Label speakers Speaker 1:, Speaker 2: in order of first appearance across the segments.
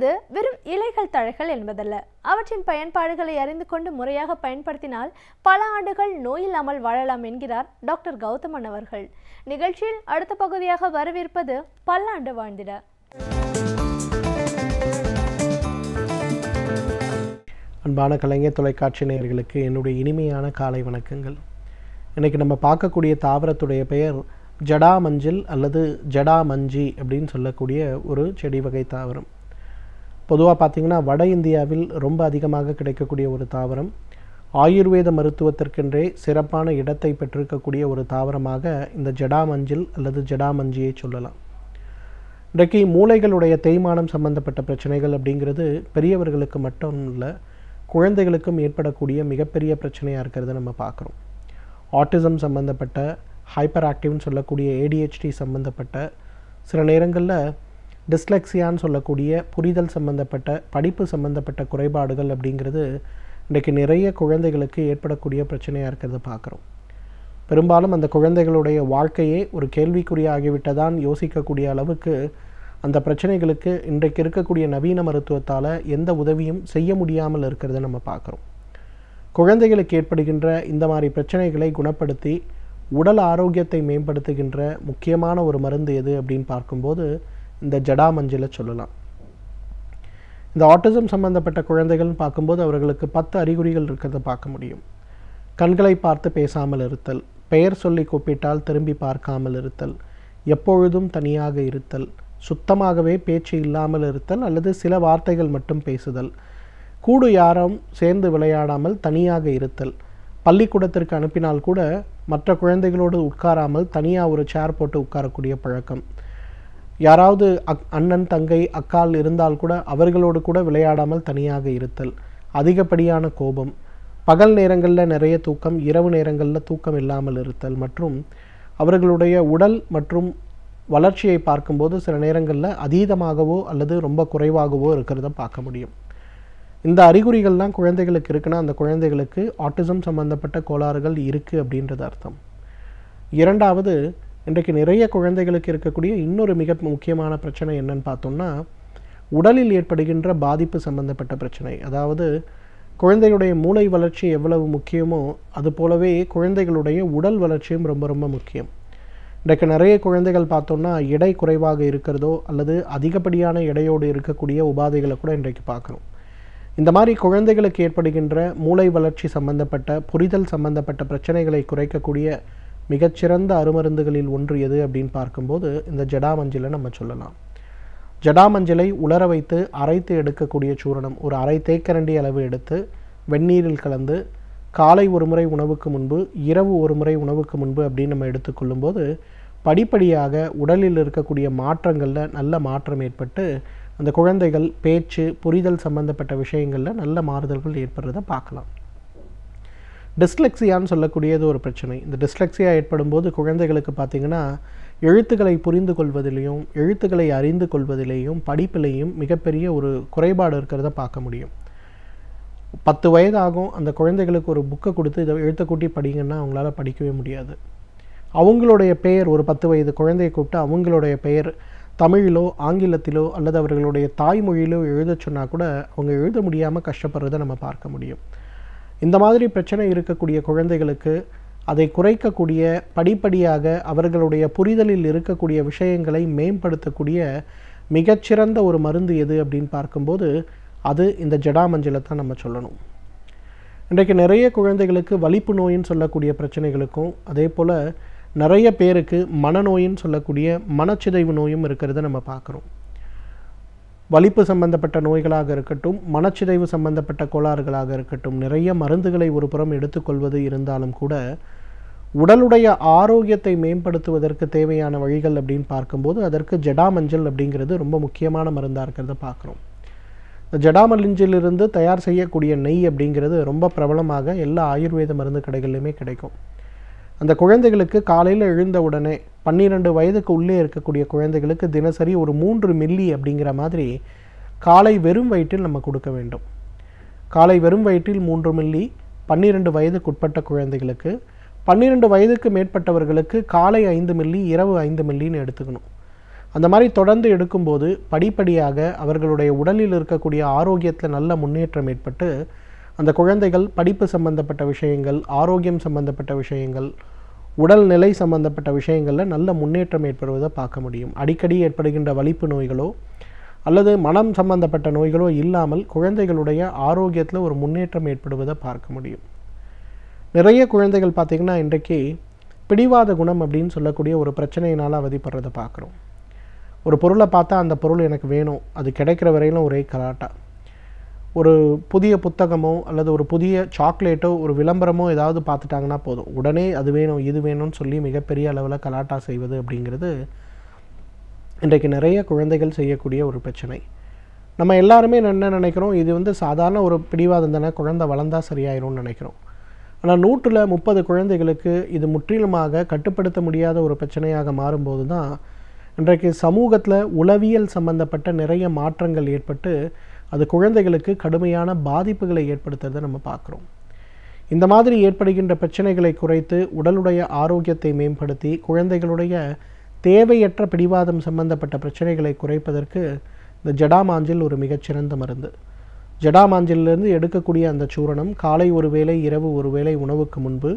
Speaker 1: என்பது வெறும் இலைகள் தழைகள் என்பதல்ல. அவற்றின் பயன்பாடுகளை அறிந்து கொண்டு முறையாக பயன்படுத்தினால் பல ஆண்டுகள் நோயில்லாமல் வாழலாம் என்கிறார் டாக்டர் கௌதமன் அவர்கள். நிகழ்ச்சியில் அடுத்த பகுதியாக வரவிருப்பது பல்லாண்டு வாழ்ந்திட.
Speaker 2: அன்பான கலைஞர் தொலைக்காட்சி நேயர்களுக்கு என்னுடைய இனிமையான காலை வணக்கங்கள். இன்றைக்கி நம்ம பார்க்கக்கூடிய தாவரத்துடைய பெயர் ஜடா மஞ்சள் அல்லது ஜடா மஞ்சி அப்படின்னு சொல்லக்கூடிய ஒரு செடி வகை தாவரம். பொதுவாக பார்த்திங்கன்னா வட இந்தியாவில் ரொம்ப அதிகமாக கிடைக்கக்கூடிய ஒரு தாவரம். ஆயுர்வேத மருத்துவத்திற்கென்றே சிறப்பான இடத்தை பெற்றிருக்கக்கூடிய ஒரு தாவரமாக இந்த ஜடா மஞ்சள் அல்லது ஜடா மஞ்சியை சொல்லலாம். இன்றைக்கு மூளைகளுடைய தேய்மானம் சம்பந்தப்பட்ட பிரச்சனைகள் அப்படிங்கிறது பெரியவர்களுக்கு மட்டும் இல்லை, குழந்தைகளுக்கும் ஏற்படக்கூடிய மிகப்பெரிய பிரச்சனையாக இருக்கிறத நம்ம பார்க்குறோம். ஆட்டிசம் சம்மந்தப்பட்ட, ஹைப்பர் ஆக்டிவ்னு சொல்லக்கூடிய ADHD சம்மந்தப்பட்ட, சில நேரங்களில் டிஸ்லெக்ஸியான்னு சொல்லக்கூடிய புரிதல் சம்மந்தப்பட்ட, படிப்பு சம்மந்தப்பட்ட குறைபாடுகள் அப்படிங்கிறது இன்றைக்கி நிறைய குழந்தைகளுக்கு ஏற்படக்கூடிய பிரச்சனையாக இருக்கிறத பார்க்குறோம். பெரும்பாலும் அந்த குழந்தைகளுடைய வாழ்க்கையே ஒரு கேள்விக்குறியாகிவிட்டதான் யோசிக்கக்கூடிய அளவுக்கு அந்த பிரச்சனைகளுக்கு இன்றைக்கு இருக்கக்கூடிய நவீன மருத்துவத்தால் எந்த உதவியும் செய்ய முடியாமல் இருக்கிறத நம்ம பார்க்குறோம். குழந்தைகளுக்கு ஏற்படுகின்ற இந்த மாதிரி பிரச்சனைகளை குணப்படுத்தி உடல் ஆரோக்கியத்தை மேம்படுத்துகின்ற முக்கியமான ஒரு மருந்து எது அப்படின்னு பார்க்கும்போது இந்த ஜடா மஞ்சளை சொல்லலாம். இந்த ஆட்டிசம் சம்பந்தப்பட்ட குழந்தைகள்னு பார்க்கும்போது அவர்களுக்கு 10 அறிகுறிகள் இருக்கிறத பார்க்க முடியும். கண்களை பார்த்து பேசாமல் இருத்தல், பெயர் சொல்லி கூப்பிட்டால் திரும்பி பார்க்காமல் இருத்தல், எப்பொழுதும் தனியாக இருத்தல், சுத்தமாகவே பேச்சு இல்லாமல் இருத்தல் அல்லது சில வார்த்தைகள் மட்டும் பேசுதல், கூடு யாரும் சேர்ந்து விளையாடாமல் தனியாக இருத்தல், பள்ளிக்கூடத்திற்கு அனுப்பினால் கூட மற்ற குழந்தைகளோடு உட்காராமல் தனியாக ஒரு சேர் போட்டு உட்காரக்கூடிய பழக்கம், யாராவது அண்ணன் தங்கை அக்கால் இருந்தால் கூட அவர்களோடு கூட விளையாடாமல் தனியாக இருத்தல், அதிகப்படியான கோபம், பகல் நேரங்களில் நிறைய தூக்கம், இரவு நேரங்களில் தூக்கம் இல்லாமல் இருத்தல் மற்றும் அவர்களுடைய உடல் மற்றும் வளர்ச்சியை பார்க்கும்போது சில நேரங்களில் அதீதமாகவோ அல்லது ரொம்ப குறைவாகவோ இருக்கிறத பார்க்க முடியும். இந்த அறிகுறிகள்லாம் குழந்தைகளுக்கு இருக்குன்னா அந்த குழந்தைகளுக்கு ஆட்டிசம் சம்பந்தப்பட்ட கோளாறுகள் இருக்குது அப்படின்றது அர்த்தம். இரண்டாவது, இன்றைக்கு நிறைய குழந்தைகளுக்கு இருக்கக்கூடிய இன்னொரு மிக முக்கியமான பிரச்சனை என்னன்னு பார்த்தோம்னா உடலில் ஏற்படுகின்ற பாதிப்பு சம்பந்தப்பட்ட பிரச்சனை. அதாவது குழந்தைகளுடைய மூளை வளர்ச்சி எவ்வளவு முக்கியமோ அது போலவே குழந்தைகளுடைய உடல் வளர்ச்சியும் ரொம்ப ரொம்ப முக்கியம். இன்றைக்கு நிறைய குழந்தைகள் பார்த்தோம்னா எடை குறைவாக இருக்கிறதோ அல்லது அதிகப்படியான எடையோடு இருக்கக்கூடிய உபாதைகளை கூட இன்றைக்கு பார்க்குறோம். இந்த மாதிரி குழந்தைகளுக்கு ஏற்படுகின்ற மூளை வளர்ச்சி சம்பந்தப்பட்ட, புரிதல் சம்பந்தப்பட்ட பிரச்சனைகளை குறைக்கக்கூடிய மிகச்சிறந்த அருமருந்துகளில் ஒன்று எது அப்படின்னு பார்க்கும்போது இந்த ஜடா மஞ்சளை நம்ம சொல்லலாம். ஜடா மஞ்சளை உலர வைத்து அரைத்து எடுக்கக்கூடிய சூரணம் ஒரு அரை தேக்கரண்டி அளவு எடுத்து வெந்நீரில் கலந்து காலை ஒரு முறை உணவுக்கு முன்பு, இரவு ஒரு முறை உணவுக்கு முன்பு அப்படின்னு நம்ம எடுத்துக்கொள்ளும்போது படிப்படியாக உடலில் இருக்கக்கூடிய மாற்றங்களில் நல்ல மாற்றம் ஏற்பட்டு அந்த குழந்தைகள் பேச்சு, புரிதல் சம்பந்தப்பட்ட விஷயங்களில் நல்ல மாறுதல்கள் ஏற்படுறதை பார்க்கலாம். டிஸ்லெக்ஸியான்னு சொல்லக்கூடியது ஒரு பிரச்சனை. இந்த டிஸ்லெக்ஸியா ஏற்படும் போது குழந்தைகளுக்கு பார்த்திங்கன்னா எழுத்துக்களை புரிந்து கொள்வதிலையும் எழுத்துக்களை அறிந்து கொள்வதிலேயும் படிப்பிலையும் மிகப்பெரிய ஒரு குறைபாடு இருக்கிறத பார்க்க முடியும். 10 வயது ஆகும், அந்த குழந்தைகளுக்கு ஒரு புக்கை கொடுத்து இதை எழுத்து கூட்டி படிங்கன்னா அவங்களால படிக்கவே முடியாது. அவங்களுடைய பெயர், ஒரு 10 வயது குழந்தையை கூப்பிட்டு அவங்களுடைய பெயர் தமிழிலோ ஆங்கிலத்திலோ அல்லது அவர்களுடைய தாய்மொழியிலோ எழுத சொன்னால் கூட அவங்க எழுத முடியாமல் கஷ்டப்படுறதை நம்ம பார்க்க முடியும். இந்த மாதிரி பிரச்சனை இருக்கக்கூடிய குழந்தைகளுக்கு அதை குறைக்கக்கூடிய, படிப்படியாக அவர்களுடைய புரிதலில் இருக்கக்கூடிய விஷயங்களை மேம்படுத்தக்கூடிய மிகச்சிறந்த ஒரு மருந்து எது அப்படின்னு பார்க்கும்போது அது இந்த ஜடா மஞ்சளை தான் நம்ம சொல்லணும். இன்றைக்கு நிறைய குழந்தைகளுக்கு வலிப்பு நோயின்னு சொல்லக்கூடிய பிரச்சனைகளுக்கும் அதே போல் நிறைய பேருக்கு மனநோயின்னு சொல்லக்கூடிய மனச்சிதைவு நோயும் இருக்கிறத நம்ம பார்க்குறோம். வலிப்பு சம்பந்தப்பட்ட நோய்களாக இருக்கட்டும், மனச்சிதைவு சம்பந்தப்பட்ட கோளாறுகளாக இருக்கட்டும், நிறைய மருந்துகளை ஒரு புறம் எடுத்துக்கொள்வது இருந்தாலும் கூட உடலுடைய ஆரோக்கியத்தை மேம்படுத்துவதற்கு தேவையான வழிகள் அப்படின்னு பார்க்கும்போது அதற்கு ஜடா மஞ்சள் அப்படிங்கிறது ரொம்ப முக்கியமான மருந்தாக இருக்கிறத பார்க்குறோம். இந்த ஜடா மஞ்சளிலிருந்து தயார் செய்யக்கூடிய நெய் அப்படிங்கிறது ரொம்ப பிரபலமாக எல்லா ஆயுர்வேத மருந்து கடைகள்லையுமே கிடைக்கும். அந்த குழந்தைகளுக்கு காலையில் எழுந்த உடனே 12 வயதுக்கு உள்ளே இருக்கக்கூடிய குழந்தைகளுக்கு தினசரி ஒரு 3 மில்லி அப்படிங்கிற மாதிரி காலை வெறும் வயிற்றில் நம்ம கொடுக்க வேண்டும். காலை வெறும் வயிற்றில் 3 மில்லி 12 வயதுக்குட்பட்ட குழந்தைகளுக்கு, 12 வயதுக்கு மேற்பட்டவர்களுக்கு காலை 5 மில்லி இரவு 5 மில்லின்னு எடுத்துக்கணும். அந்த மாதிரி தொடர்ந்து எடுக்கும்போது படிப்படியாக அவர்களுடைய உடலில் இருக்கக்கூடிய ஆரோக்கியத்தில் நல்ல முன்னேற்றம் ஏற்பட்டு அந்த குழந்தைகள் படிப்பு சம்பந்தப்பட்ட விஷயங்கள், ஆரோக்கியம் சம்பந்தப்பட்ட விஷயங்கள், உடல்நிலை சம்பந்தப்பட்ட விஷயங்களில் நல்ல முன்னேற்றம் ஏற்படுவதை பார்க்க முடியும். அடிக்கடி ஏற்படுகின்ற வலிப்பு நோய்களோ அல்லது மனம் சம்பந்தப்பட்ட நோய்களோ இல்லாமல் குழந்தைகளுடைய ஆரோக்கியத்தில் ஒரு முன்னேற்றம் ஏற்படுவதை பார்க்க முடியும். நிறைய குழந்தைகள் பார்த்திங்கன்னா இன்றைக்கு பிடிவாத குணம் அப்படின்னு சொல்லக்கூடிய ஒரு பிரச்சனையினால் அவதிப்படுறதை பார்க்குறோம். ஒரு பொருளை பார்த்தா அந்த பொருள் எனக்கு வேணும், அது கிடைக்கிற வரையிலும் ஒரே கலாட்டா. ஒரு புதிய புத்தகமோ அல்லது ஒரு புதிய சாக்லேட்டோ ஒரு விளம்பரமோ ஏதாவது பார்த்துட்டாங்கன்னா போதும், உடனே அது வேணும் இது வேணும்னு சொல்லி மிகப்பெரிய அளவில் கலாட்டா செய்வது அப்படிங்கிறது இன்றைக்கு நிறைய குழந்தைகள் செய்யக்கூடிய ஒரு பிரச்சனை. நம்ம எல்லாருமே என்ன நினைக்கிறோம், இது சாதாரண ஒரு பிடிவாதம் தானே, குழந்தை வளர்ந்தால் சரியாயிரும்னு நினைக்கிறோம். ஆனால் 130 குழந்தைகளுக்கு இது முற்றிலுமாக கட்டுப்படுத்த முடியாத ஒரு பிரச்சனையாக மாறும்போது தான் இன்றைக்கு சமூகத்தில் உளவியல் சம்பந்தப்பட்ட நிறைய மாற்றங்கள் ஏற்பட்டு அது குழந்தைகளுக்கு கடுமையான பாதிப்புகளை ஏற்படுத்துறதை நம்ம பார்க்குறோம். இந்த மாதிரி ஏற்படுகின்ற பிரச்சனைகளை குறைத்து உடலுடைய ஆரோக்கியத்தை மேம்படுத்தி குழந்தைகளுடைய தேவையற்ற பிடிவாதம் சம்பந்தப்பட்ட பிரச்சனைகளை குறைப்பதற்கு இந்த ஜடாமாஞ்சில் ஒரு மிகச்சிறந்த மருந்து. ஜடாமாஞ்சிலிருந்து எடுக்கக்கூடிய அந்த சூரணம் காலை ஒரு வேளை இரவு ஒரு வேளை உணவுக்கு முன்பு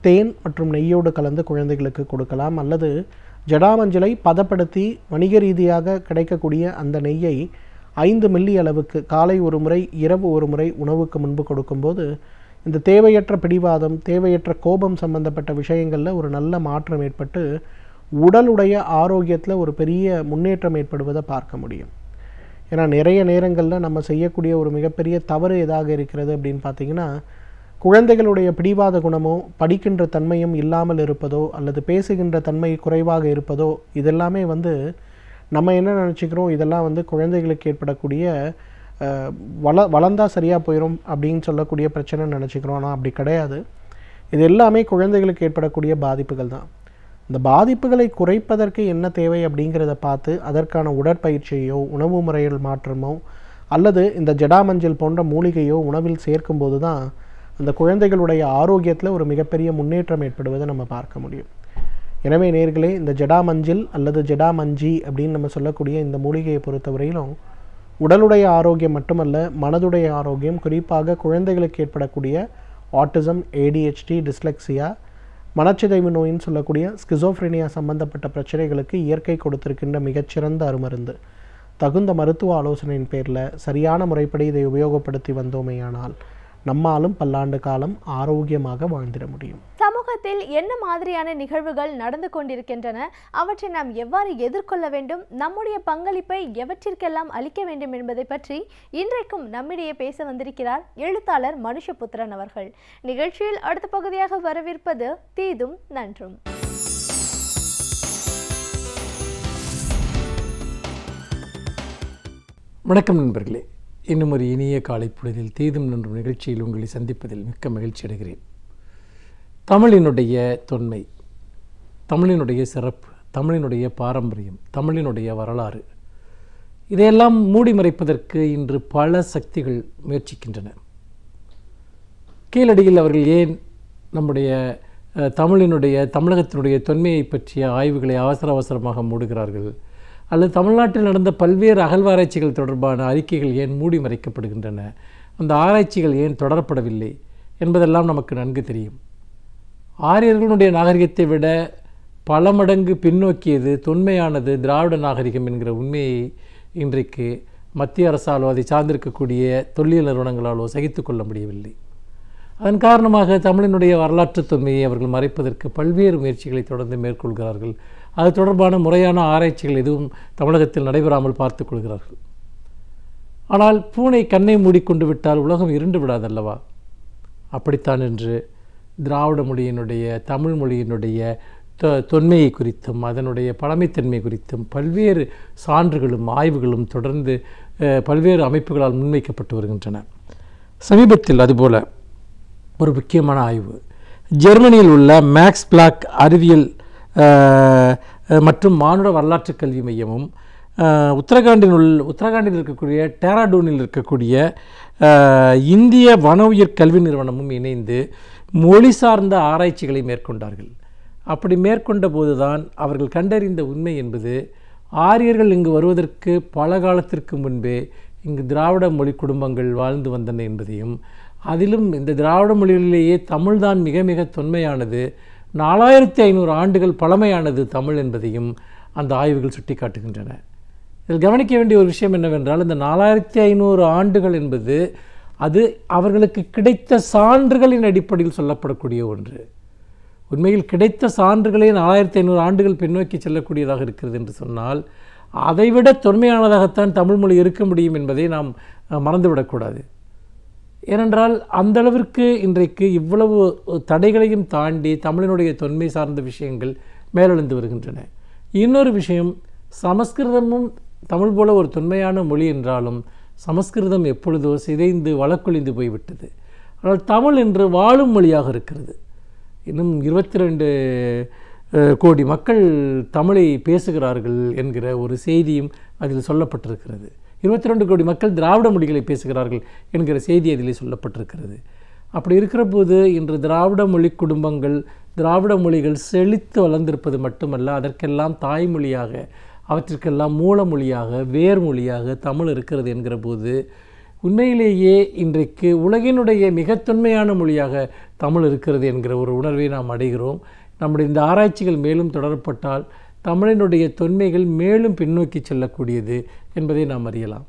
Speaker 2: தேன் மற்றும் நெய்யோடு கலந்து குழந்தைகளுக்கு கொடுக்கலாம். அல்லது ஜடாமஞ்சளை பதப்படுத்தி வணிக ரீதியாக கிடைக்கக்கூடிய அந்த நெய்யை 5 மில்லி அளவுக்கு காலை ஒரு முறை இரவு ஒரு முறை உணவுக்கு முன்பு கொடுக்கும்போது இந்த தேவையற்ற பிடிவாதம், தேவையற்ற கோபம் சம்பந்தப்பட்ட விஷயங்களில் ஒரு நல்ல மாற்றம் ஏற்பட்டு உடலுடைய ஆரோக்கியத்தில் ஒரு பெரிய முன்னேற்றம் ஏற்படுவதை பார்க்க முடியும். ஏன்னா நிறைய நேரங்களில் நம்ம செய்யக்கூடிய ஒரு மிகப்பெரிய தவறு எதாக இருக்கிறது அப்படின்னு பார்த்திங்கன்னா, குழந்தைகளுடைய பிடிவாத குணமோ படிக்கின்ற தன்மையும் இல்லாமல் இருப்பதோ அல்லது பேசுகின்ற தன்மை குறைவாக இருப்பதோ இதெல்லாமே நம்ம என்ன நினச்சிக்கிறோம், இதெல்லாம் குழந்தைகளுக்கு ஏற்படக்கூடிய வளர்ந்தால் சரியாக போயிடும் அப்படின்னு சொல்லக்கூடிய பிரச்சனைன்னு நினச்சிக்கிறோம். ஆனால் அப்படி கிடையாது. இது எல்லாமே குழந்தைகளுக்கு ஏற்படக்கூடிய பாதிப்புகள் தான். இந்த பாதிப்புகளை குறைப்பதற்கு என்ன தேவை அப்படிங்கிறத பார்த்து அதற்கான உடற்பயிற்சியோ உணவு முறையில் மாற்றமோ அல்லது இந்த ஜடாமஞ்சள் போன்ற மூலிகையோ உணவில் சேர்க்கும்போது தான் அந்த குழந்தைகளுடைய ஆரோக்கியத்தில் ஒரு மிகப்பெரிய முன்னேற்றம் ஏற்படுவதை நம்ம பார்க்க முடியும். எனவே நேயர்களே, இந்த ஜடாமஞ்சள் அல்லது ஜடாமஞ்சி அப்படின்னு நம்ம சொல்லக்கூடிய இந்த மூலிகையை பொறுத்தவரையிலும் உடலுடைய ஆரோக்கியம் மட்டுமல்ல, மனதுடைய ஆரோக்கியம், குறிப்பாக குழந்தைகளுக்கு ஏற்படக்கூடிய ஆட்டிசம், ADHD, டிஸ்லெக்சியா, மனச்சிதைவு நோயின்னு சொல்லக்கூடிய ஸ்கிசோஃப்ரெனியா சம்பந்தப்பட்ட பிரச்சனைகளுக்கு இயற்கை கொடுத்திருக்கின்ற மிகச்சிறந்த அருமருந்து. தகுந்த மருத்துவ ஆலோசனையின் பேரில் சரியான முறைப்படி இதை உபயோகப்படுத்தி வந்தோமேயானால் நம்மாலும் பல்லாண்டு காலம் ஆரோக்கியமாக வாழ்ந்திட முடியும்.
Speaker 1: சமூகத்தில் என்ன மாதிரியான நிகழ்வுகள் நடந்து கொண்டிருக்கின்றன, அவற்றை நாம் எவ்வாறு எதிர்கொள்ள வேண்டும், நம்முடைய பங்களிப்பை எவற்றிற்கெல்லாம் அளிக்க வேண்டும் என்பதை பற்றி இன்றைக்கும் நம்மிடையே பேச வந்திருக்கிறார் எழுத்தாளர் மனுஷபுத்திரன் அவர்கள். நிகழ்ச்சியில் அடுத்த பகுதியாக வரவிருப்பது தீதும் நன்றும்.
Speaker 3: வணக்கம் நண்பர்களே, இன்னும் ஒரு இனிய காலை பொழுதில் தீதும் நன்றும் நிகழ்ச்சியில் உங்களை சந்திப்பதில் மிக்க மகிழ்ச்சி அடைகிறேன். தமிழினுடைய தொன்மை, தமிழினுடைய சிறப்பு, தமிழினுடைய பாரம்பரியம், தமிழினுடைய வரலாறு, இதையெல்லாம் மூடி மறைப்பதற்கு இன்று பல சக்திகள் முயற்சிக்கின்றன. கீழடியில் அவர்கள் ஏன் நம்முடைய தமிழகத்தினுடைய தொன்மையை பற்றிய ஆய்வுகளை அவசரமாக மூடுகிறார்கள், அல்லது தமிழ்நாட்டில் நடந்த பல்வேறு அகழ்வாராய்ச்சிகள் தொடர்பான அறிக்கைகள் ஏன் மூடி மறைக்கப்படுகின்றன, அந்த ஆராய்ச்சிகள் ஏன் தொடரப்படவில்லை என்பதெல்லாம் நமக்கு நன்கு தெரியும். ஆரியர்களுடைய நாகரிகத்தை விட பல மடங்கு பின்னோக்கியது, தொன்மையானது திராவிட நாகரிகம் என்கிற உண்மையை இன்றைக்கு மத்திய அரசாலோ அதை சார்ந்திருக்கக்கூடிய தொல்லியல் நிறுவனங்களாலோ சகித்து கொள்ள முடியவில்லை. அதன் காரணமாக தமிழினுடைய வரலாற்று தொன்மையை அவர்கள் மறைப்பதற்கு பல்வேறு முயற்சிகளை தொடர்ந்து மேற்கொள்கிறார்கள். அது தொடர்பான முறையான ஆராய்ச்சிகள் எதுவும் தமிழகத்தில் நடைபெறாமல் பார்த்து கொள்கிறார்கள். ஆனால் பூனை கண்ணை மூடிக்கொண்டு விட்டால் உலகம் இருண்டு விடாதல்லவா? அப்படித்தான் என்று திராவிட மொழியினுடைய, தமிழ் மொழியினுடைய தொன்மையை குறித்தும் அதனுடைய பழமைத்தன்மை குறித்தும் பல்வேறு சான்றுகளும் ஆய்வுகளும் தொடர்ந்து பல்வேறு அமைப்புகளால் முன்வைக்கப்பட்டு வருகின்றன. சமீபத்தில் அதுபோல ஒரு முக்கியமான ஆய்வு ஜெர்மனியில் உள்ள மேக்ஸ் பிளாக் அறிவியல் மற்றும் மானுட வரலாற்று கல்வி மையமும் உத்தரகாண்டில் இருக்கக்கூடிய டேராடூனில் இருக்கக்கூடிய இந்திய வன உயிர் கல்வி நிறுவனமும் இணைந்து மொழி சார்ந்த ஆராய்ச்சிகளை மேற்கொண்டார்கள். அப்படி மேற்கொண்ட போதுதான் அவர்கள் கண்டறிந்த உண்மை என்பது ஆரியர்கள் இங்கு வருவதற்கு பல காலத்திற்கு முன்பே இங்கு திராவிட மொழி குடும்பங்கள் வாழ்ந்து வந்தன என்பதையும், அதிலும் இந்த திராவிட மொழிகளிலேயே தமிழ்தான் மிக மிக தொன்மையானது, 4500 ஆண்டுகள் பழமையானது தமிழ் என்பதையும் அந்த ஆய்வுகள் சுட்டிக்காட்டுகின்றன. இதில் கவனிக்க வேண்டிய ஒரு விஷயம் என்னவென்றால், இந்த 4500 ஆண்டுகள் என்பது அது அவர்களுக்கு கிடைத்த சான்றுகளின் அடிப்படையில் சொல்லப்படக்கூடிய ஒன்று. உண்மையில் கிடைத்த சான்றுகளே 4500 ஆண்டுகள் பின்னோக்கி செல்லக்கூடியதாக இருக்கிறது என்று சொன்னால், அதைவிட தொன்மையானதாகத்தான் தமிழ்மொழி இருக்க முடியும் என்பதை நாம் மறந்துவிடக்கூடாது. ஏனென்றால் அந்தளவிற்கு இன்றைக்கு இவ்வளவு தடைகளையும் தாண்டி தமிழினுடைய தொன்மை சார்ந்த விஷயங்கள் மேலெழுந்து வருகின்றன. இன்னொரு விஷயம், சமஸ்கிருதமும் தமிழ் போல ஒரு தொன்மையான மொழி என்றாலும் சமஸ்கிருதம் எப்பொழுதோ சிதைந்து வழக்கொழிந்து போய்விட்டது. ஆனால் தமிழ் என்று வாழும் மொழியாக இருக்கிறது. இன்னும் 22 கோடி மக்கள் தமிழை பேசுகிறார்கள் என்கிற ஒரு செய்தியும் அதில் சொல்லப்பட்டிருக்கிறது. 22 கோடி மக்கள் திராவிட மொழிகளை பேசுகிறார்கள் என்கிற செய்தி அதில் சொல்லப்பட்டிருக்கிறது. அப்படி இருக்கிற போது இன்று திராவிட மொழி குடும்பங்கள், திராவிட மொழிகள் செழித்து வளர்ந்திருப்பது மட்டுமல்ல, அதற்கெல்லாம் தாய்மொழியாக, அவற்றிற்கெல்லாம் மூலமொழியாக, வேர்மொழியாக தமிழ் இருக்கிறது என்கிற போது உண்மையிலேயே இன்றைக்கு உலகினுடைய மிக தொன்மையான மொழியாக தமிழ் இருக்கிறது என்கிற ஒரு உணர்வை நாம் அடைகிறோம். நம்முடைய இந்த ஆராய்ச்சிகள் மேலும் தொடரப்பட்டால் தமிழினுடைய தொன்மைகள் மேலும் பின்னோக்கி செல்லக்கூடியது என்பதை நாம் அறியலாம்.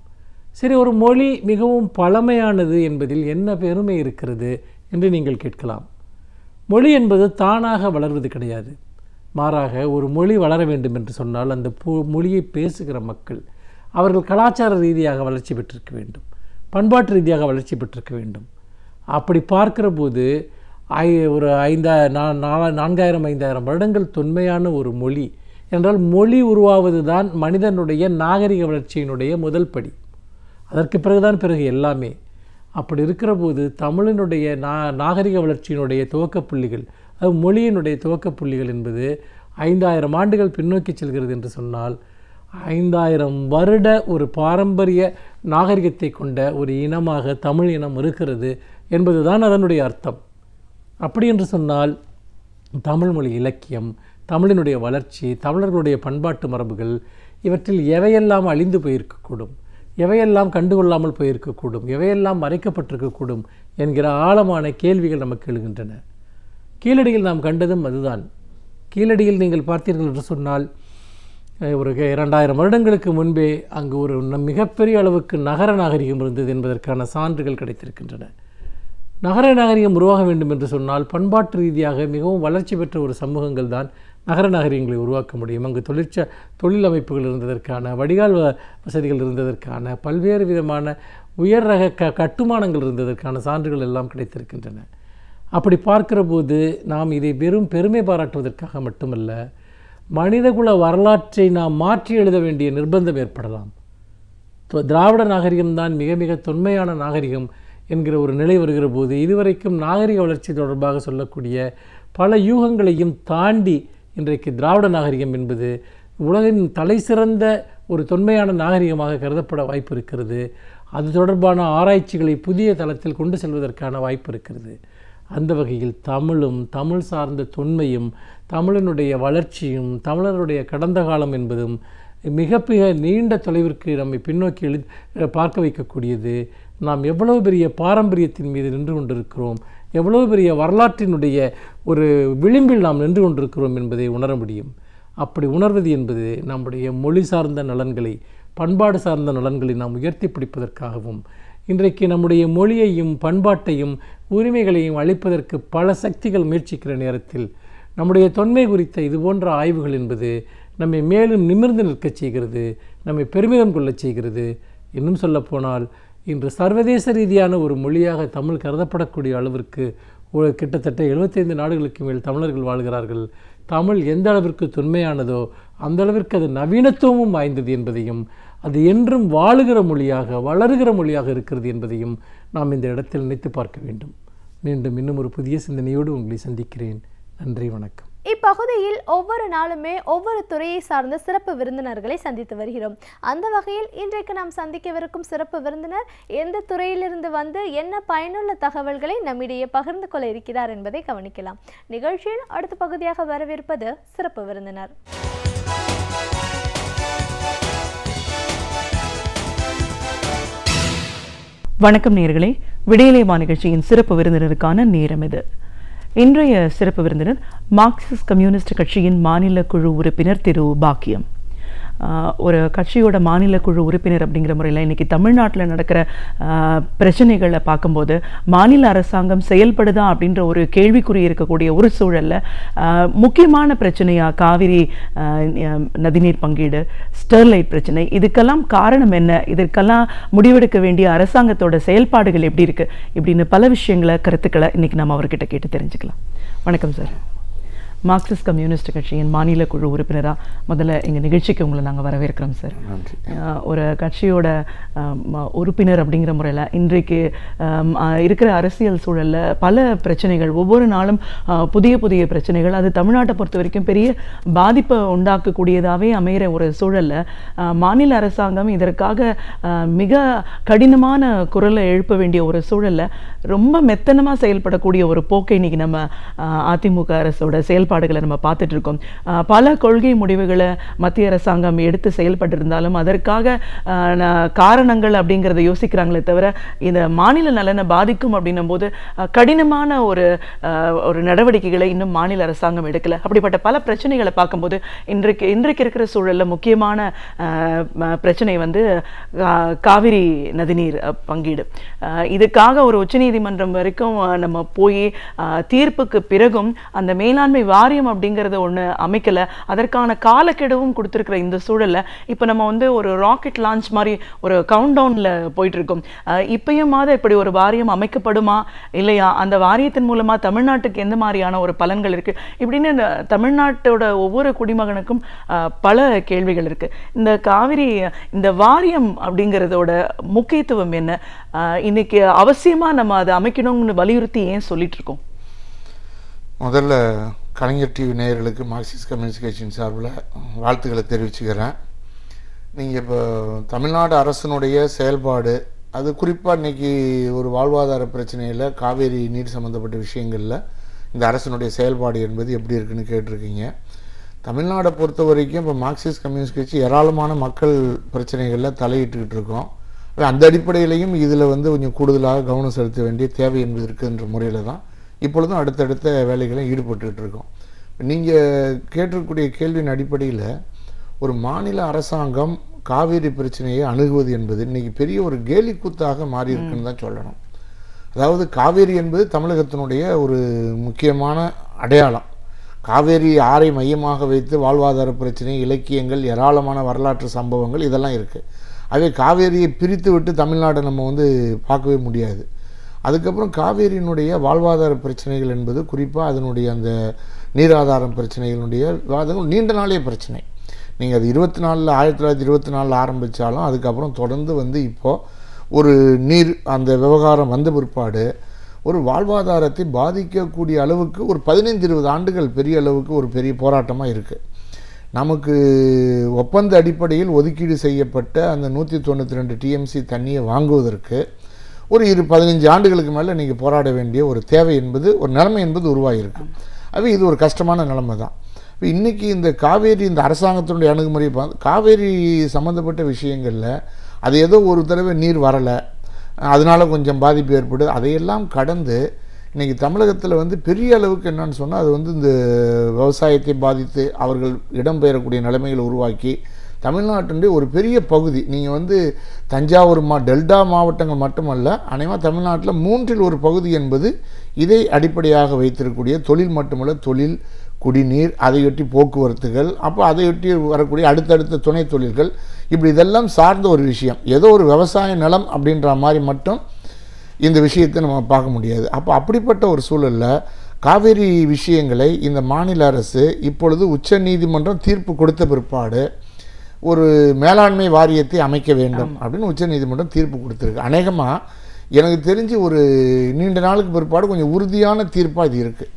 Speaker 3: சரி, ஒரு மொழி மிகவும் பழமையானது என்பதில் என்ன பெருமை இருக்கிறது என்று நீங்கள் கேட்கலாம். மொழி என்பது தானாக வளர்வது கிடையாது. மாறாக ஒரு மொழி வளர வேண்டும் என்று சொன்னால் அந்த மொழியை பேசுகிற மக்கள் அவர்கள் கலாச்சார ரீதியாக வளர்ச்சி பெற்றிருக்க வேண்டும், பண்பாட்டு ரீதியாக வளர்ச்சி பெற்றிருக்க வேண்டும். அப்படி பார்க்கிற போது ஒரு 4000-5000 வருடங்கள் தொன்மையான ஒரு மொழி என்றால், மொழி உருவாவது தான் மனிதனுடைய நாகரிக வளர்ச்சியினுடைய முதல் படி. அதற்கு பிறகு எல்லாமே. அப்படி இருக்கிற போது தமிழினுடைய நாகரிக வளர்ச்சியினுடைய துவக்க புள்ளிகள், அது மொழியினுடைய துவக்க புள்ளிகள் என்பது 5000 ஆண்டுகள் பின்னோக்கி செல்கிறது என்று சொன்னால், 5000 வருட ஒரு பாரம்பரிய நாகரிகத்தை கொண்ட ஒரு இனமாக தமிழ் இனம் இருக்கிறது என்பதுதான் அதனுடைய அர்த்தம். அப்படி என்று சொன்னால் தமிழ் மொழி இலக்கியம், தமிழினுடைய வளர்ச்சி, தமிழர்களுடைய பண்பாட்டு மரபுகள், இவற்றில் எவையெல்லாம் அழிந்து போயிருக்கக்கூடும், எவையெல்லாம் கண்டுகொள்ளாமல் போயிருக்கக்கூடும், எவையெல்லாம் மறைக்கப்பட்டிருக்கக்கூடும் என்கிற ஆழமான கேள்விகள் நமக்கு எழுகின்றன. கீழடியில் நாம் கண்டதும் அதுதான். கீழடியில் நீங்கள் பார்த்தீர்கள் என்று சொன்னால், ஒரு 2000 வருடங்களுக்கு முன்பே அங்கு ஒரு மிகப்பெரிய அளவுக்கு நகர நாகரிகம் இருந்தது என்பதற்கான சான்றுகள் கிடைத்திருக்கின்றன. நகர நாகரிகம் உருவாக வேண்டும் என்று சொன்னால் பண்பாட்டு ரீதியாக மிகவும் வளர்ச்சி பெற்ற ஒரு சமூகங்கள் தான் நகர நாகரிகங்களை உருவாக்க முடியும். அங்கு தொழில் அமைப்புகள் இருந்ததற்கான, வடிகால் வசதிகள் இருந்ததற்கான, பல்வேறு விதமான உயர் ரக கட்டுமானங்கள் இருந்ததற்கான சான்றுகள் எல்லாம் கிடைத்திருக்கின்றன. அப்படி பார்க்கிற போது நாம் இதை வெறும் பெருமை பாராட்டுவதற்காக மட்டுமல்ல, மனிதகுல வரலாற்றை நாம் மாற்றி எழுத வேண்டிய நிர்பந்தம் ஏற்படலாம். திராவிட நாகரிகம்தான் மிக மிக தொன்மையான நாகரிகம் என்கிற ஒரு நிலை வருகிற போது, இதுவரைக்கும் நாகரிக வளர்ச்சி தொடர்பாக சொல்லக்கூடிய பல யூகங்களையும் தாண்டி இன்றைக்கு திராவிட நாகரிகம் என்பது உலகின் தலை சிறந்த ஒரு தொன்மையான நாகரிகமாக கருதப்பட வாய்ப்பு இருக்கிறது. அது தொடர்பான ஆராய்ச்சிகளை புதிய தளத்தில் கொண்டு செல்வதற்கான வாய்ப்பு இருக்கிறது. அந்த வகையில் தமிழும், தமிழ் சார்ந்த தொன்மையும், தமிழினுடைய வளர்ச்சியும், தமிழருடைய கடந்த காலம் என்பதும் மிக மிக நீண்ட தொலைவிற்கு நம்மை பின்னோக்கி பார்க்க வைக்கக்கூடியது. நாம் எவ்வளவு பெரிய பாரம்பரியத்தின் மீது நின்று கொண்டிருக்கிறோம், எவ்வளவு பெரிய வரலாற்றினுடைய ஒரு விளிம்பில் நாம் நின்று கொண்டிருக்கிறோம் என்பதை உணர முடியும். அப்படி உணர்வது என்பது நம்முடைய மொழி சார்ந்த நலன்களை, பண்பாடு சார்ந்த நலன்களை நாம் உயர்த்தி பிடிப்பதற்காகவும், இன்றைக்கு நம்முடைய மொழியையும் பண்பாட்டையும் உரிமைகளையும் அளிப்பதற்கு பல சக்திகள் முயற்சிக்கிற நேரத்தில் நம்முடைய தொன்மை குறித்த இதுபோன்ற ஆய்வுகள் என்பது நம்மை மேலும் நிமிர்ந்து நிற்கச் செய்கிறது, நம்மை பெருமிதம் கொள்ளச் செய்கிறது. இன்னும் சொல்லப்போனால் இன்று சர்வதேச ரீதியான ஒரு மொழியாக தமிழ் கருதப்படக்கூடிய அளவிற்கு கிட்டத்தட்ட 75 நாடுகளுக்கு மேல் தமிழர்கள் வாழ்கிறார்கள். தமிழ் எந்த அளவிற்கு தொன்மையானதோ அந்த அளவிற்கு அது நவீனத்துவமும் வாய்ந்தது என்பதையும், அது என்றும் வாழுகிற மொழியாக, வளருகிற மொழியாக இருக்கிறது என்பதையும் நாம் இந்த இடத்தில் நினைத்து பார்க்க வேண்டும். மீண்டும் இன்னும் ஒரு புதிய சிந்தனையோடு உங்களை சந்திக்கிறேன். நன்றி, வணக்கம்.
Speaker 1: இப்பகுதியில் ஒவ்வொரு நாளுமே ஒவ்வொரு துறையை சார்ந்த சிறப்பு விருந்தினர்களை சந்தித்து வருகிறோம். அந்த வகையில் இன்றைக்கு நாம் சந்திக்கவிருக்கும் சிறப்பு விருந்தினர் எந்த துறையிலிருந்து வந்து என்ன பயனுள்ள தகவல்களை நம்மிடையே பகிர்ந்து கொள்ள இருக்கிறார் என்பதை கவனிக்கலாம். நிகழ்ச்சியில் அடுத்த பகுதியாக வரவிருப்பது சிறப்பு விருந்தினர்.
Speaker 4: வணக்கம் நேயர்களே, விடியலை நிகழ்ச்சியின் சிறப்பு விருந்தினருக்கான நேரம் இது. இன்றைய சிறப்பு விருந்தினர் மார்க்சிஸ்ட் கம்யூனிஸ்ட் கட்சியின் மாநில குழு உறுப்பினர் திரு பாக்கியம். ஒரு கட்சியோட மாநில குழு உறுப்பினர் அப்படிங்கிற முறையில் இன்றைக்கி தமிழ்நாட்டில் நடக்கிற பிரச்சனைகளை பார்க்கும்போது மாநில அரசாங்கம் செயல்படுதா அப்படின்ற ஒரு கேள்விக்குறி இருக்கக்கூடிய ஒரு சூழலில் முக்கியமான பிரச்சனையாக காவிரி நதிநீர் பங்கீடு, ஸ்டெர்லைட் பிரச்சனை, இதுக்கெல்லாம் காரணம் என்ன, இதற்கெல்லாம் முடிவெடுக்க வேண்டிய அரசாங்கத்தோட செயல்பாடுகள் எப்படி இருக்குது, இப்படின்னு பல விஷயங்களை கருத்துக்களை இன்றைக்கி நம்ம அவர்கிட்ட கேட்டு தெரிஞ்சுக்கலாம். வணக்கம் சார். மார்க்சிஸ்ட் கம்யூனிஸ்ட் கட்சியின் மாநில குழு உறுப்பினராக முதல்ல எங்கள் நிகழ்ச்சிக்கு உங்களை நாங்கள் வரவேற்கிறோம் சார். ஒரு கட்சியோட உறுப்பினர் அப்படிங்கிற முறையில் இன்றைக்கு இருக்கிற அரசியல் சூழலில் பல பிரச்சனைகள், ஒவ்வொரு நாளும் புதிய புதிய பிரச்சனைகள், அது தமிழ்நாட்டை பொறுத்த வரைக்கும் பெரிய பாதிப்பை உண்டாக்கக்கூடியதாகவே அமைகிற ஒரு சூழலில் மாநில அரசாங்கம் இதற்காக மிக கடினமான குரலை எழுப்ப வேண்டிய ஒரு சூழலில் ரொம்ப மெத்தனமாக செயல்படக்கூடிய ஒரு போக்கை இன்றைக்கி நம்ம அதிமுக அரசோட செயல்பாடுகளை நம்ம பார்த்துட்டு இருக்கோம். பல கொள்கை முடிவுகளை மத்திய அரசாங்கம் எடுத்து செயல்பட்டு இருந்தாலும் அதற்காக காரணங்கள் அப்படிங்கிறத யோசிக்கிறாங்களே தவிர இந்த மாநில நலனை பாதிக்கும் அப்படின்னும் போது கடினமான ஒரு நடவடிக்கைகளை இன்னும் மாநில அரசாங்கம் எடுக்கல. அப்படிப்பட்ட பல பிரச்சனைகளை பார்க்கும்போது இன்றைக்கு இருக்கிற சூழலில் முக்கியமான பிரச்சனை வந்து காவிரி நதிநீர் பங்கீடு. இதுக்காக ஒரு உச்சநீதிமன்றம் வரைக்கும் நம்ம போய் தீர்ப்புக்கு பிறகும் அந்த மேலாண்மை வாரியம் அப்படிங்கிறத ஒன்று அமைக்கலை. அதற்கான காலக்கெடுவும் கொடுத்துருக்கிற இந்த சூழலில் இப்போ நம்ம வந்து ஒரு ராக்கெட் லான்ச் மாதிரி ஒரு கவுண்ட் டவுனில் போயிட்டுருக்கோம். இப்பயுமாவது இப்படி ஒரு வாரியம் அமைக்கப்படுமா இல்லையா, அந்த வாரியத்தின் மூலமாக தமிழ்நாட்டுக்கு எந்த மாதிரியான ஒரு பலன்கள் இருக்குது, இப்படின்னு தமிழ்நாட்டோட ஒவ்வொரு குடிமகனுக்கும் பல கேள்விகள் இருக்குது. இந்த காவிரி இந்த வாரியம் அப்படிங்கிறதோட முக்கியத்துவம் என்ன, இன்னைக்கு அவசியமாக நம்ம அதை அமைக்கணும்னு வலியுறுத்தி ஏன் சொல்லிட்டு இருக்கோம்?
Speaker 5: முதல்ல கலைஞர் டிவி நேயர்களுக்கு மார்க்சிஸ்ட் கம்யூனிஸ்ட் கட்சியின் சார்பில் வாழ்த்துக்களை தெரிவிச்சுக்கிறேன். நீங்கள் இப்போ தமிழ்நாடு அரசனுடைய செயல்பாடு, அது குறிப்பாக இன்றைக்கி ஒரு வாழ்வாதார பிரச்சனையில் காவேரி நீர் சம்மந்தப்பட்ட விஷயங்களில் இந்த அரசனுடைய செயல்பாடு என்பது எப்படி இருக்குன்னு கேட்டிருக்கீங்க. தமிழ்நாடை பொறுத்த வரைக்கும் இப்போ மார்க்சிஸ்ட் கம்யூனிஸ்ட் கட்சி ஏராளமான மக்கள் பிரச்சனைகளில் தலையிட்டுக்கிட்டு இருக்கோம். அந்த அடிப்படையிலையும் இதில் வந்து கொஞ்சம் கூடுதலாக கவனம் செலுத்த வேண்டிய தேவை என்பது இருக்குன்ற முறையில் தான் இப்பொழுதும் அடுத்தடுத்த வேலைகளை ஈடுபட்டுக்கிட்டு இருக்கோம். நீங்கள் கேட்டிருக்கக்கூடிய கேள்வியின் அடிப்படையில் ஒரு மாநில அரசாங்கம் காவிரி பிரச்சனையை அணுகுவது என்பது இன்றைக்கி பெரிய ஒரு கேலிக்கூத்தாக மாறி இருக்குன்னு தான் சொல்லணும். அதாவது காவேரி என்பது தமிழகத்தினுடைய ஒரு முக்கியமான அடையாளம். காவேரி ஆறை மையமாக வைத்து வாழ்வாதார பிரச்சனை, இலக்கியங்கள், ஏராளமான வரலாற்று சம்பவங்கள் இதெல்லாம் இருக்குது. அதே காவேரியை பிரித்து விட்டு தமிழ்நாட்டை நம்ம வந்து பார்க்கவே முடியாது. அதுக்கப்புறம் காவேரியினுடைய வாழ்வாதார பிரச்சனைகள் என்பது குறிப்பாக அதனுடைய அந்த நீராதாரம் பிரச்சனைகளுடைய வாதங்கள் நீண்ட நாளைய பிரச்சனை. நீங்கள் அது 1924 ஆரம்பித்தாலும் அதுக்கப்புறம் தொடர்ந்து வந்து இப்போது ஒரு நீர் அந்த விவகாரம் வந்த பிற்பாடு ஒரு வாழ்வாதாரத்தை பாதிக்கக்கூடிய அளவுக்கு ஒரு 15-20 ஆண்டுகள் பெரிய அளவுக்கு ஒரு பெரிய போராட்டமாக இருக்குது. நமக்கு ஒப்பந்த அடிப்படையில் ஒதுக்கீடு செய்யப்பட்ட அந்த 192 டிஎம்சி தண்ணியை வாங்குவதற்கு ஒரு 15 ஆண்டுகளுக்கு மேலே நீங்கள் போராட வேண்டிய ஒரு தேவை என்பது, ஒரு நிலைமை என்பது உருவாகிருக்கு. அது இது ஒரு கஷ்டமான நிலைமை தான். இப்போ இன்றைக்கி இந்த காவேரி இந்த அரசாங்கத்தினுடைய அணுகுமுறை காவேரி சம்மந்தப்பட்ட விஷயங்களில் அது ஏதோ ஒரு தடவை நீர் வரலை, அதனால் கொஞ்சம் பாதிப்பு ஏற்படுது, அதையெல்லாம் கடந்து இன்றைக்கி தமிழகத்தில் வந்து பெரிய அளவுக்கு என்னன்னு சொன்னால் அது வந்து இந்த விவசாயத்தை பாதித்து அவர்கள் இடம்பெயரக்கூடிய நிலைமைகளை உருவாக்கி தமிழ்நாட்டினுடைய ஒரு பெரிய பகுதி, நீங்கள் வந்து தஞ்சாவூர் டெல்டா மாவட்டங்கள் மட்டுமல்ல, அனைவரும் தமிழ்நாட்டில் 1/3 பகுதி என்பது இதை அடிப்படையாக வைத்திருக்கக்கூடிய தொழில் மட்டுமல்ல, தொழில், குடிநீர், அதையொட்டி போக்குவரத்துகள், அப்போ அதையொட்டி வரக்கூடிய அடுத்தடுத்த துணை தொழில்கள், இப்படி இதெல்லாம் சார்ந்த ஒரு விஷயம். ஏதோ ஒரு விவசாய நிலம் அப்படின்ற மாதிரி மட்டும் இந்த விஷயத்தை நம்ம பார்க்க முடியாது. அப்போ அப்படிப்பட்ட ஒரு சூழலில் காவேரி விஷயங்களை இந்த மாநில அரசு இப்பொழுது உச்ச நீதிமன்றம் தீர்ப்பு கொடுத்த பிற்பாடு ஒரு மேலாண்மை வாரியத்தை அமைக்க வேண்டும் அப்படின்னு உச்ச நீதிமன்றம் தீர்ப்பு கொடுத்துருக்கு. அநேகமாக எனக்கு தெரிஞ்சு ஒரு நீண்ட நாளுக்கு பிற்பாடு கொஞ்சம் உறுதியான தீர்ப்பாக இது இருக்குது.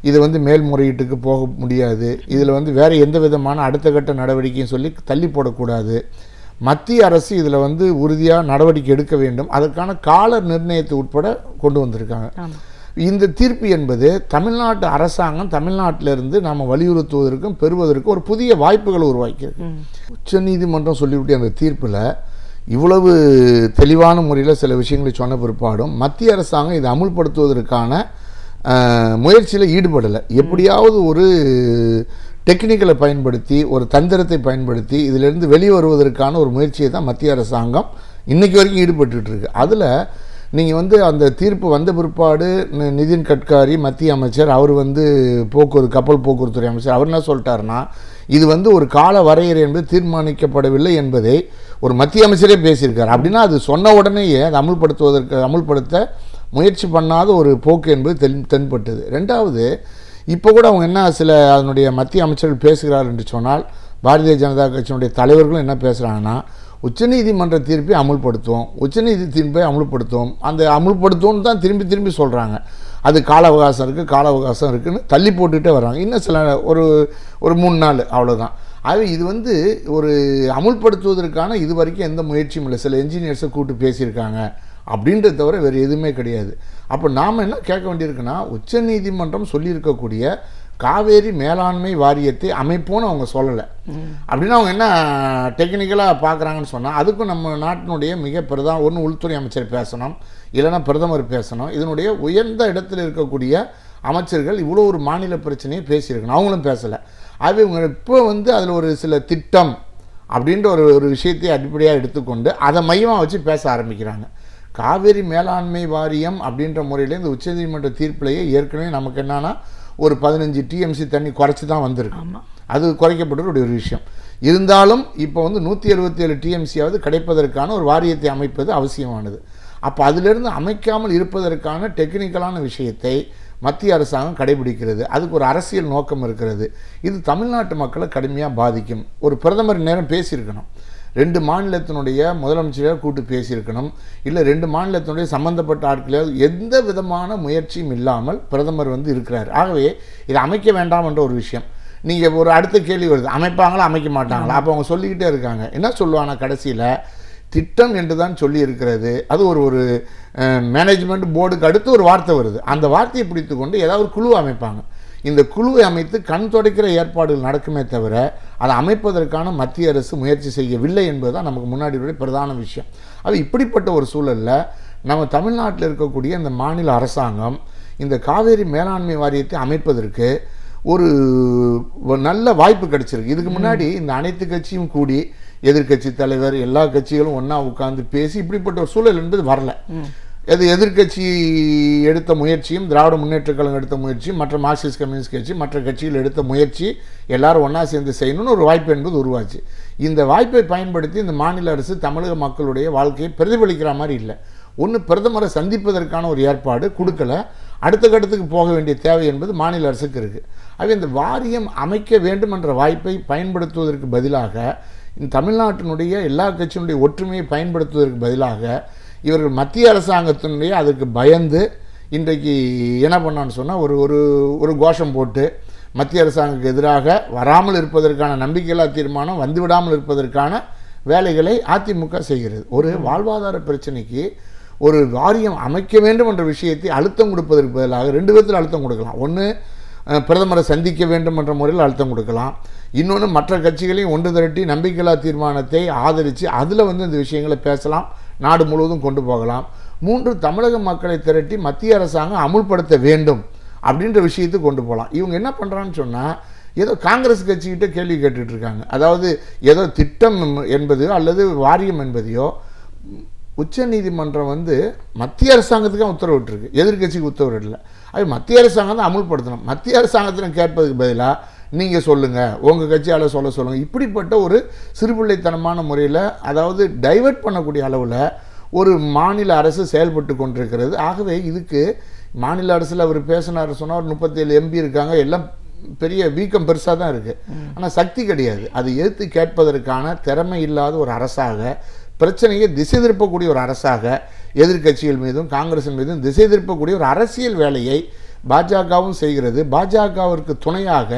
Speaker 5: இது வந்து மேல்முறையீட்டுக்கு போக முடியாது, இதில் வந்து வேறு எந்த விதமான அடுத்த கட்ட நடவடிக்கையும் சொல்லி தள்ளி போடக்கூடாது, மத்திய அரசு இதில் வந்து உறுதியாக நடவடிக்கை எடுக்க வேண்டும், அதற்கான கால நிர்ணயத்தை உட்பட கொண்டு வந்திருக்காங்க. இந்த தீர்ப்பு என்பது தமிழ்நாட்டு அரசாங்கம் தமிழ்நாட்டிலிருந்து நாம் வலியுறுத்துவதற்கும் பெறுவதற்கும் ஒரு புதிய வாய்ப்புகளை உருவாக்கியிருக்கு. உச்ச நீதிமன்றம் சொல்லிவிட்டு அந்த தீர்ப்பில் இவ்வளவு தெளிவான முறையில் சில விஷயங்களை சொன்ன பிற்பாடும் மத்திய அரசாங்கம் இதை அமுல்படுத்துவதற்கான முயற்சியில் ஈடுபடலை. எப்படியாவது ஒரு டெக்னிக்கலை பயன்படுத்தி ஒரு தந்திரத்தை பயன்படுத்தி இதிலிருந்து வெளியே வருவதற்கான ஒரு முயற்சியை தான் மத்திய அரசாங்கம் இன்றைக்கி வரைக்கும் ஈடுபட்டுருக்கு. அதில் நீங்கள் அந்த தீர்ப்பு வந்த பிற்பாடு நிதின் கட்காரி மத்திய அமைச்சர் அவர் கப்பல் போக்குவரத்துறை அமைச்சர் அவர் என்ன சொல்லிட்டாருன்னா, இது ஒரு கால வரையறை என்பது தீர்மானிக்கப்படவில்லை என்பதை ஒரு மத்திய அமைச்சரே பேசியிருக்கார். அப்படின்னா அது சொன்ன உடனேயே அதை அமுல்படுத்த முயற்சி பண்ணாத ஒரு போக்கு என்பது தென்பட்டது. ரெண்டாவது, இப்போ கூட அவங்க என்ன அதனுடைய மத்திய அமைச்சர்கள் பேசுகிறார் என்று சொன்னால், பாரதிய ஜனதா கட்சியினுடைய தலைவர்களும் என்ன பேசுகிறாங்கன்னா, உச்சநீதிமன்ற தீர்ப்பை அமுல்படுத்துவோம், உச்சநீதி தீர்ப்பை அமுல்படுத்துவோம், அந்த அமுல்படுத்துவோம்னு தான் திரும்பி திரும்பி சொல்கிறாங்க. அது கால அவகாசம் இருக்குன்னு தள்ளி போட்டுகிட்டே வர்றாங்க. இன்னும் ஒரு 3 நாள் அவ்வளோதான். ஆகவே இது ஒரு அமுல்படுத்துவதற்கான இது வரைக்கும் எந்த முயற்சியும் இல்லை. சில என்ஜினியர்ஸை கூப்பிட்டு பேசியிருக்காங்க அப்படின்றத தவிர வேறு எதுவுமே கிடையாது. அப்போ நாம் என்ன கேட்க வேண்டியிருக்குன்னா, உச்சநீதிமன்றம் சொல்லியிருக்கக்கூடிய காவேரி மேலாண்மை வாரியத்தை அமைப்போன்னு அவங்க சொல்லலை. அப்படின்னா அவங்க என்ன டெக்னிக்கலாக பார்க்குறாங்கன்னு சொன்னால், அதுக்கும் நம்ம நாட்டினுடைய ஒன்று உள்துறை அமைச்சர் பேசணும், இல்லைன்னா பிரதமர் பேசணும். இதனுடைய உயர்ந்த இடத்தில் இருக்கக்கூடிய அமைச்சர்கள் இவ்வளோ ஒரு மாநில பிரச்சனையை பேசியிருக்கணும், அவங்களும் பேசலை. ஆகவே இவங்க இப்போ அதில் ஒரு சில திட்டம் அப்படின்ற ஒரு விஷயத்தை அடிப்படையாக எடுத்துக்கொண்டு அதை மையமாக வச்சு பேச ஆரம்பிக்கிறாங்க. காவேரி மேலாண்மை வாரியம் அப்படின்ற முறையில் இந்த உச்சநீதிமன்ற தீர்ப்பிலேயே ஏற்கனவே நமக்கு என்னன்னா ஒரு 15 TMC தண்ணி குறைச்சி தான் வந்திருக்கு. அது குறைக்கப்பட்ட ஒரு விஷயம். இருந்தாலும் இப்போ 177 TMCயாவது கிடைப்பதற்கான ஒரு வாரியத்தை அமைப்பது அவசியமானது. அப்போ அதிலிருந்து அமைக்காமல் இருப்பதற்கான டெக்னிக்கலான விஷயத்தை மத்திய அரசாங்கம் கடைபிடிக்கிறது. அதுக்கு ஒரு அரசியல் நோக்கம் இருக்கிறது. இது தமிழ்நாட்டு மக்களை கடுமையாக பாதிக்கும். ஒரு பிரதமர் நேரம் பேசியிருக்கணும், 2 மாநிலத்தினுடைய முதலமைச்சராக கூட்டு பேசியிருக்கணும், இல்லை 2 மாநிலத்தினுடைய சம்பந்தப்பட்ட ஆட்களால் எந்த விதமான முயற்சியும் இல்லாமல் பிரதமர் இருக்கிறார். ஆகவே இதை அமைக்க வேண்டாம் என்ற ஒரு விஷயம். நீங்கள் ஒரு அடுத்த கேள்வி வருது, அமைப்பாங்களா அமைக்க மாட்டாங்களா? அப்போ அவங்க சொல்லிக்கிட்டே இருக்காங்க. என்ன சொல்லுவாங்க கடைசியில், திட்டம் என்று தான் சொல்லி இருக்கிறது. அது ஒரு மேனேஜ்மெண்ட் போர்டுக்கு அடுத்து ஒரு வார்த்தை வருது. அந்த வார்த்தையை பிடித்து கொண்டு ஏதாவது ஒரு குழு அமைப்பாங்க. இந்த குழுவை அமைத்து கண் துடைக்கிற ஏற்பாடுகள் நடக்குமே தவிர அதை அமைப்பதற்கான மத்திய அரசு முயற்சி செய்யவில்லை என்பதுதான் நமக்கு முன்னாடி பிரதான விஷயம். அது இப்படிப்பட்ட ஒரு சூழலில் நம்ம தமிழ்நாட்டில் இருக்கக்கூடிய இந்த மாநில அரசாங்கம் இந்த காவேரி மேலாண்மை வாரியத்தை அமைப்பதற்கு ஒரு நல்ல வாய்ப்பு கிடைச்சிருக்கு. இதுக்கு முன்னாடி இந்த அனைத்து கட்சியும் கூடி எதிர்கட்சி தலைவர் எல்லா கட்சிகளும் ஒன்றா உட்கார்ந்து பேசி இப்படிப்பட்ட ஒரு சூழல் என்பது வரல. எதிர்கட்சி எடுத்த முயற்சியும் திராவிட முன்னேற்றக் கழகம் எடுத்த முயற்சியும் மற்ற மார்க்சிஸ்ட் கம்யூனிஸ்ட் கட்சி மற்ற கட்சிகள் எடுத்த முயற்சி எல்லாரும் ஒன்றா சேர்ந்து செய்யணும்னு ஒரு வாய்ப்பு என்பது உருவாச்சு. இந்த வாய்ப்பை பயன்படுத்தி இந்த மாநில அரசு தமிழக மக்களுடைய வாழ்க்கையை பிரதிபலிக்கிற மாதிரி இல்லை. ஒன்று பிரதமரை சந்திப்பதற்கான ஒரு ஏற்பாடு கொடுக்கல, அடுத்த கட்டத்துக்கு போக வேண்டிய தேவை என்பது மாநில அரசுக்கு இருக்குது. ஆகவே இந்த வாரியம் அமைக்க வேண்டும் என்ற வாய்ப்பை பயன்படுத்துவதற்கு பதிலாக இந்த தமிழ்நாட்டினுடைய எல்லா கட்சியினுடைய ஒற்றுமையை பயன்படுத்துவதற்கு பதிலாக இவர்கள் மத்திய அரசாங்கத்தினுடைய அதுக்கு பயந்து இன்றைக்கு என்ன பண்ணான்னு சொன்னால் ஒரு கோஷம் போட்டு மத்திய அரசாங்கத்துக்கு எதிராக வராமல் இருப்பதற்கான நம்பிக்கையில்லா தீர்மானம் வந்துவிடாமல் இருப்பதற்கான வேலைகளை அதிமுக செய்கிறது. ஒரு வாழ்வாதார பிரச்சனைக்கு ஒரு வாரியம் அமைக்க வேண்டும் என்ற விஷயத்தை அழுத்தம் கொடுப்பதற்கு பதிலாக 2 விதத்தில் அழுத்தம் கொடுக்கலாம். ஒன்று பிரதமரை சந்திக்க வேண்டும் என்ற முறையில் அழுத்தம் கொடுக்கலாம், இன்னொன்று மற்ற கட்சிகளையும் ஒன்று திரட்டி நம்பிக்கையில்லா தீர்மானத்தை ஆதரித்து அதில் இந்த விஷயங்களை பேசலாம், நாடு முழுவதும் கொண்டு போகலாம். 3 தமிழக மக்களை திரட்டி மத்திய அரசாங்கம் அமுல்படுத்த வேண்டும் அப்படின்ற விஷயத்தை கொண்டு போகலாம். இவங்க என்ன பண்ணுறான்னு சொன்னால் ஏதோ காங்கிரஸ் கட்சிக்கிட்ட கேள்வி கேட்டுட்டு இருக்காங்க. அதாவது ஏதோ திட்டம் என்பதையோ அல்லது வாரியம் என்பதையோ உச்ச நீதிமன்றம் மத்திய அரசாங்கத்துக்கு உத்தரவிட்டிருக்கு, எதிர்கட்சிக்கு உத்தரவிடல. அது மத்திய அரசாங்கம் தான் அமுல்படுத்தணும். மத்திய அரசாங்கத்தில் கேட்பதுக்கு பதிலாக நீங்கள் சொல்லுங்கள், உங்கள் கட்சியால் சொல்லுங்கள். இப்படிப்பட்ட ஒரு சிறுபிள்ளைத்தனமான முறையில், அதாவது டைவர்ட் பண்ணக்கூடிய அளவில் ஒரு மாநில அரசு செயல்பட்டு கொண்டிருக்கிறது. ஆகவே இதுக்கு மாநில அரசில் அவர் பேசினார் சொன்னால் 37 MP இருக்காங்க, எல்லாம் பெரிய வீக்கம் பெருசாக தான் இருக்குது, ஆனால் சக்தி கிடையாது. அதை எதிர்த்து கேட்பதற்கான திறமை இல்லாத ஒரு அரசாக, பிரச்சனையை திசை திருப்பக்கூடிய ஒரு அரசாக, எதிர்கட்சிகள் மீதும் காங்கிரஸின் மீதும் திசை திருப்பக்கூடிய ஒரு அரசியல் வேலையை பாஜகவும் செய்கிறது. பாஜகவிற்கு துணையாக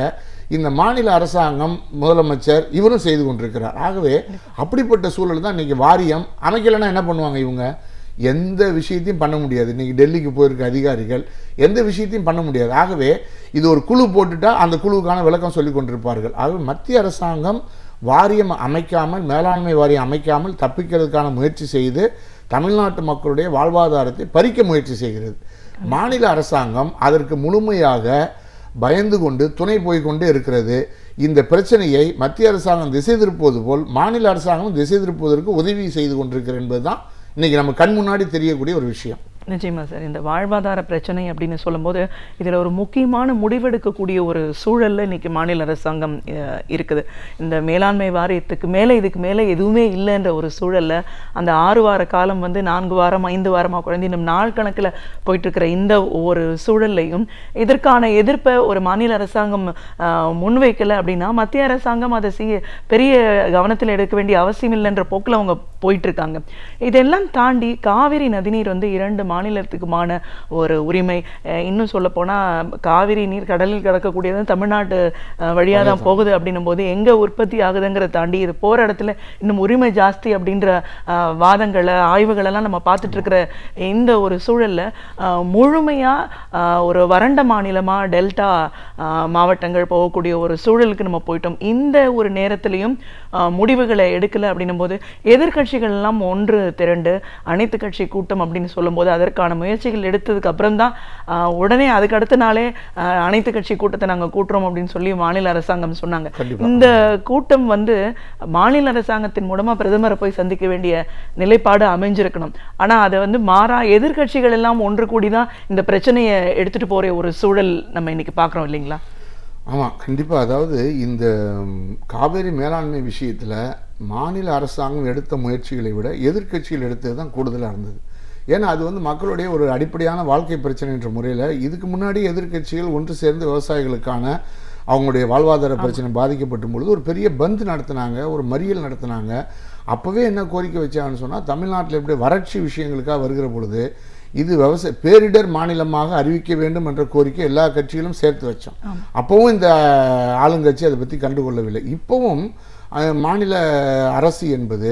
Speaker 5: இந்த மாநில அரசாங்கம், முதலமைச்சர் இவரும் செய்து கொண்டிருக்கிறார். ஆகவே அப்படிப்பட்ட சூழல் தான் இன்றைக்கி வாரியம் அமைக்கலைன்னா என்ன பண்ணுவாங்க இவங்க? எந்த விஷயத்தையும் பண்ண முடியாது. இன்றைக்கி டெல்லிக்கு போயிருக்க அதிகாரிகள் எந்த விஷயத்தையும் பண்ண முடியாது. ஆகவே இது ஒரு குழு போட்டுட்டா அந்த குழுவுக்கான விளக்கம் சொல்லி கொண்டிருப்பார்கள். ஆகவே மத்திய அரசாங்கம் வாரியம் அமைக்காமல், மேலாண்மை வாரியம் அமைக்காமல் தப்பிக்கிறதுக்கான முயற்சி செய்து தமிழ்நாட்டு மக்களுடைய வாழ்வாதாரத்தை பறிக்க முயற்சி செய்கிறது. மாநில அரசாங்கம் அதற்கு முழுமையாக பயந்து கொண்டு துணை போய்கொண்டே இருக்கிறது. இந்த பிரச்சனையை மத்திய அரசாங்கம் திசை திருப்புவது போல் மாநில அரசாங்கம் திசை திருப்புவதற்கு உதவி செய்து கொண்டிருக்கிறது என்பதுதான் இன்னைக்கு நம்ம கண் முன்னாடி தெரியக்கூடிய ஒரு விஷயம்.
Speaker 4: நிச்சயமா சார். இந்த வாழ்வாதார பிரச்சனை அப்படின்னு சொல்லும்போது இதில் ஒரு முக்கியமான முடிவெடுக்கக்கூடிய ஒரு சூழல்ல இன்னைக்கு மாநில அரசாங்கம் இருக்குது. இந்த மேலாண்மை வாரியத்துக்கு மேலே இதுக்கு மேலே எதுவுமே இல்லைன்ற ஒரு சூழல்ல அந்த 6 வார காலம் 4 வாரம் 5 வாரமாக குறைந்து இன்னும் நாள் கணக்கில் போயிட்டு இருக்கிற இந்த ஒரு சூழல்லையும் இதற்கான எதிர்ப்பை ஒரு மாநில அரசாங்கம் முன்வைக்கலை அப்படின்னா மத்திய அரசாங்கம் அதை பெரிய கவனத்தில் எடுக்க வேண்டிய அவசியம் இல்லைன்ற போக்கில் அவங்க போயிட்டு இருக்காங்க. இதெல்லாம் தாண்டி காவிரி நதிநீர் 2 மாநிலத்துக்குமான ஒரு உரிமை. இன்னும் சொல்ல போனா காவிரி நீர் கடலில் கடக்கக்கூடியது தமிழ்நாட்டு வழியா தான் போகுது அப்படின்னும் போது எங்க உற்பத்தி ஆகுதுங்கிற தாண்டி இது போற இடத்துல இன்னும் உரிமை ஜாஸ்தி அப்படின்ற வாதங்களை ஆய்வுகள் எல்லாம் நம்ம பார்த்துட்டு இருக்கிற இந்த ஒரு சூழல்ல முழுமையா ஒரு வறண்ட மாநிலமா டெல்டா மாவட்டங்கள் போகக்கூடிய ஒரு சூழலுக்கு நம்ம போயிட்டோம். இந்த ஒரு நேரத்திலையும் முடிவுகளை எடுக்கல அப்படின்னும் போது எதிர்கட்சிகள் எல்லாம் ஒன்று திரண்டு அனைத்து கட்சி கூட்டம் அப்படின்னு சொல்லும்போது அதற்கான முயற்சிகள் எடுத்ததுக்கு அப்புறம் தான் உடனே அதுக்கு அடுத்த நாளே அனைத்து கட்சி கூட்டத்தை நாங்கள் கூட்டுறோம் அப்படின்னு சொல்லி மாநில அரசாங்கம் சொன்னாங்க. இந்த கூட்டம் மாநில அரசாங்கத்தின் மூலமா பிரதமரை போய் சந்திக்க வேண்டிய நிலைப்பாடு அமைஞ்சிருக்கணும். ஆனா அதை மாறா எதிர்கட்சிகள் எல்லாம் ஒன்று கூடிதான் இந்த பிரச்சனையை எடுத்துட்டு போற ஒரு சூழல் நம்ம இன்னைக்கு பார்க்குறோம் இல்லைங்களா?
Speaker 5: ஆமாம், கண்டிப்பாக. அதாவது இந்த காவேரி மேலாண்மை விஷயத்தில் மாநில அரசாங்கம் எடுத்த முயற்சிகளை விட எதிர்க்கட்சிகள் எடுத்தது தான் கூடுதலாக இருந்தது. ஏன்னா அது மக்களுடைய ஒரு அடிப்படையான வாழ்க்கை பிரச்சனை என்ற முறையில் இதுக்கு முன்னாடி எதிர்க்கட்சிகள் ஒன்று சேர்ந்து விவசாயிகளுக்கான அவங்களுடைய வாழ்வாதார பிரச்சனை பாதிக்கப்படும் பொழுது ஒரு பெரிய பந்த் நடத்தினாங்க, ஒரு மறியல் நடத்தினாங்க. அப்போவே என்ன கோரிக்கை வச்சாங்கன்னு சொன்னால், தமிழ்நாட்டில் எப்படி வறட்சி விஷயங்களுக்காக வருகிற பொழுது இது பேரிடர் மாநிலமாக அறிவிக்க வேண்டும் என்ற கோரிக்கை எல்லா கட்சிகளும் சேர்த்து வச்சோம். அப்பவும் இந்த ஆளுங்கட்சி அதை பற்றி கண்டுகொள்ளவில்லை. இப்பவும் மாநில அரசு என்பது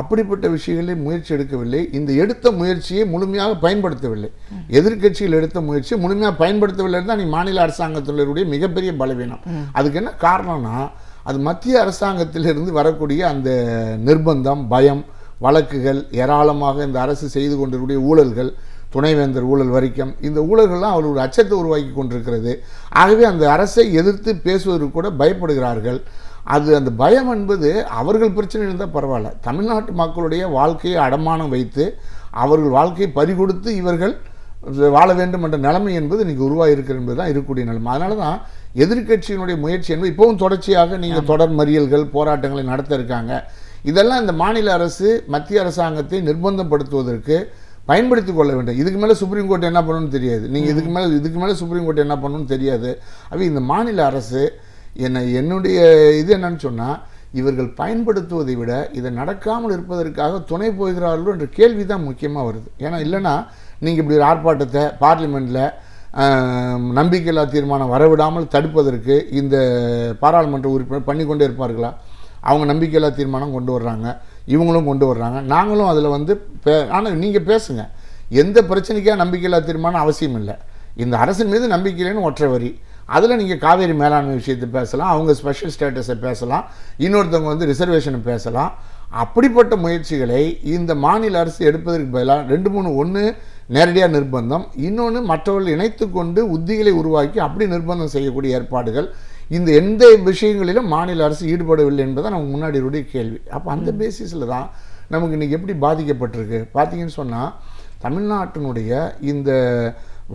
Speaker 5: அப்படிப்பட்ட விஷயங்களில் முயற்சி எடுக்கவில்லை. இந்த எடுத்த முயற்சியை முழுமையாக பயன்படுத்தவில்லை. எதிர்கட்சிகள் எடுத்த முயற்சியை முழுமையாக பயன்படுத்தவில்லை தான் நீ மாநில அரசாங்கத்தினருடைய மிகப்பெரிய பலவீனம். அதுக்கு என்ன காரணம்னா, அது மத்திய அரசாங்கத்திலிருந்து வரக்கூடிய அந்த நிர்பந்தம், பயம், வழக்குகள், ஏராளமாக இந்த அரசு செய்து கொண்டிருக்கூடிய ஊழல்கள், துணைவேந்தர் ஊழல் வரைக்கும் இந்த ஊழல்கள்லாம் அவர்களுடைய அச்சத்தை உருவாக்கி கொண்டிருக்கிறது. ஆகவே அந்த அரசை எதிர்த்து பேசுவதற்கு கூட பயப்படுகிறார்கள். அந்த பயம் என்பது அவர்கள் பிரச்சனை இருந்தால் பரவாயில்ல, தமிழ்நாட்டு மக்களுடைய வாழ்க்கையை அடமானம் வைத்து அவர்கள் வாழ்க்கையை பறிகொடுத்து இவர்கள் வாழ வேண்டும் என்ற நிலைமை என்பது இன்றைக்கி உருவாகிருக்கிறது என்பது தான் இருக்கக்கூடிய நிலைமை. அதனால தான் எதிர்கட்சியினுடைய முயற்சி என்பது இப்போவும் தொடர்ச்சியாக நீங்கள் தொடர் மறியல்கள், போராட்டங்களை நடத்த இருக்காங்க. இதெல்லாம் இந்த மாநில அரசு மத்திய அரசாங்கத்தை நிர்பந்தப்படுத்துவதற்கு பயன்படுத்தி கொள்ள வேண்டும். இதுக்கு மேலே சுப்ரீம் கோர்ட் என்ன பண்ணணும்னு தெரியாது. நீங்கள் இதுக்கு மேலே சுப்ரீம் கோர்ட் என்ன பண்ணணும்னு தெரியாது. அப்போ இந்த மாநில அரசு என்னுடைய இது என்னன்னு சொன்னால், இவர்கள் பயன்படுத்துவதை விட இதை நடக்காமல் இருப்பதற்காக துணை போகிறார்களோ என்ற கேள்வி தான் முக்கியமாக வருது. ஏன்னா இல்லைன்னா நீங்கள் இப்படி ஒரு ஆர்ப்பாட்டத்தை பார்லிமெண்ட்டில் நம்பிக்கையில்லா தீர்மானம் வரவிடாமல் தடுப்பதற்கு இந்த பாராளுமன்ற உறுப்பினர் பண்ணிக்கொண்டே இருப்பார்களா? அவங்க நம்பிக்கையில்லா தீர்மானம் கொண்டு வர்றாங்க, இவங்களும் கொண்டு வர்றாங்க, நாங்களும் அதில் ஆனால் நீங்கள் பேசுங்க, எந்த பிரச்சனைக்காக நம்பிக்கையில்லா தீர்மானம் அவசியம் இல்லை. இந்த அரசின் மீது நம்பிக்கை இல்லைன்னு ஒற்றை வரி, அதில் நீங்கள் காவேரி மேலாண்மை விஷயத்தை பேசலாம், அவங்க ஸ்பெஷல் ஸ்டேட்டஸை பேசலாம், இன்னொருத்தவங்க ரிசர்வேஷனை பேசலாம். அப்படிப்பட்ட முயற்சிகளை இந்த மாநில அரசு எடுப்பதற்கு பதிலாக 2-3 ஒன்று நேரடியாக நிர்பந்தம், இன்னொன்று மற்றவர்கள் இணைத்து கொண்டு உத்திகளை உருவாக்கி அப்படி நிர்பந்தம் செய்யக்கூடிய ஏற்பாடுகள், இந்த எந்த விஷயங்களிலும் மாநில அரசு ஈடுபடவில்லை என்பதை நமக்கு முன்னாடி கேள்வி. அப்போ அந்த பேசிஸில் தான் நமக்கு இன்றைக்கி எப்படி பாதிக்கப்பட்டிருக்கு பார்த்தீங்கன்னு சொன்னால், தமிழ்நாட்டினுடைய இந்த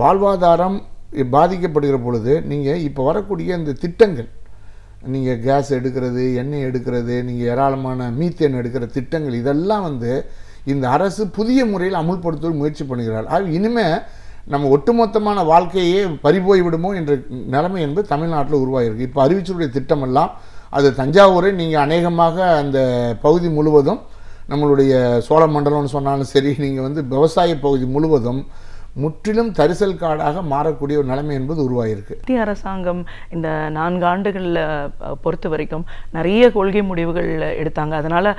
Speaker 5: வாழ்வாதாரம் பாதிக்கப்படுகிற பொழுது நீங்கள் இப்போ வரக்கூடிய இந்த திட்டங்கள், நீங்கள் கேஸ் எடுக்கிறது, எண்ணெய் எடுக்கிறது, நீங்கள் ஏராளமான மீத்தேன் எடுக்கிற திட்டங்கள், இதெல்லாம் இந்த அரசு புதிய முறையில் அமுல்படுத்த முயற்சி பண்ணுகிறார். அது இனிமேல் நம்ம ஒட்டுமொத்தமான வாழ்க்கையே பறிபோய் விடுமோ என்ற நிலைமை என்பது தமிழ்நாட்டில் உருவாகிருக்கு. இப்போ அறிவிச்சலுடைய திட்டமெல்லாம் அது தஞ்சாவூரை நீங்கள் அநேகமாக அந்த பகுதி முழுவதும் நம்மளுடைய சோழ மண்டலம்னு சொன்னாலும் சரி, நீங்கள் விவசாய பகுதி முழுவதும் முற்றிலும் தரிசல் காடாக மாறக்கூடிய ஒரு நிலைமை என்பது உருவாகிருக்கு.
Speaker 4: மத்திய அரசாங்கம் இந்த 4 ஆண்டுகளில் பொறுத்த வரைக்கும் நிறைய கொள்கை முடிவுகள் எடுத்தாங்க. அதனால்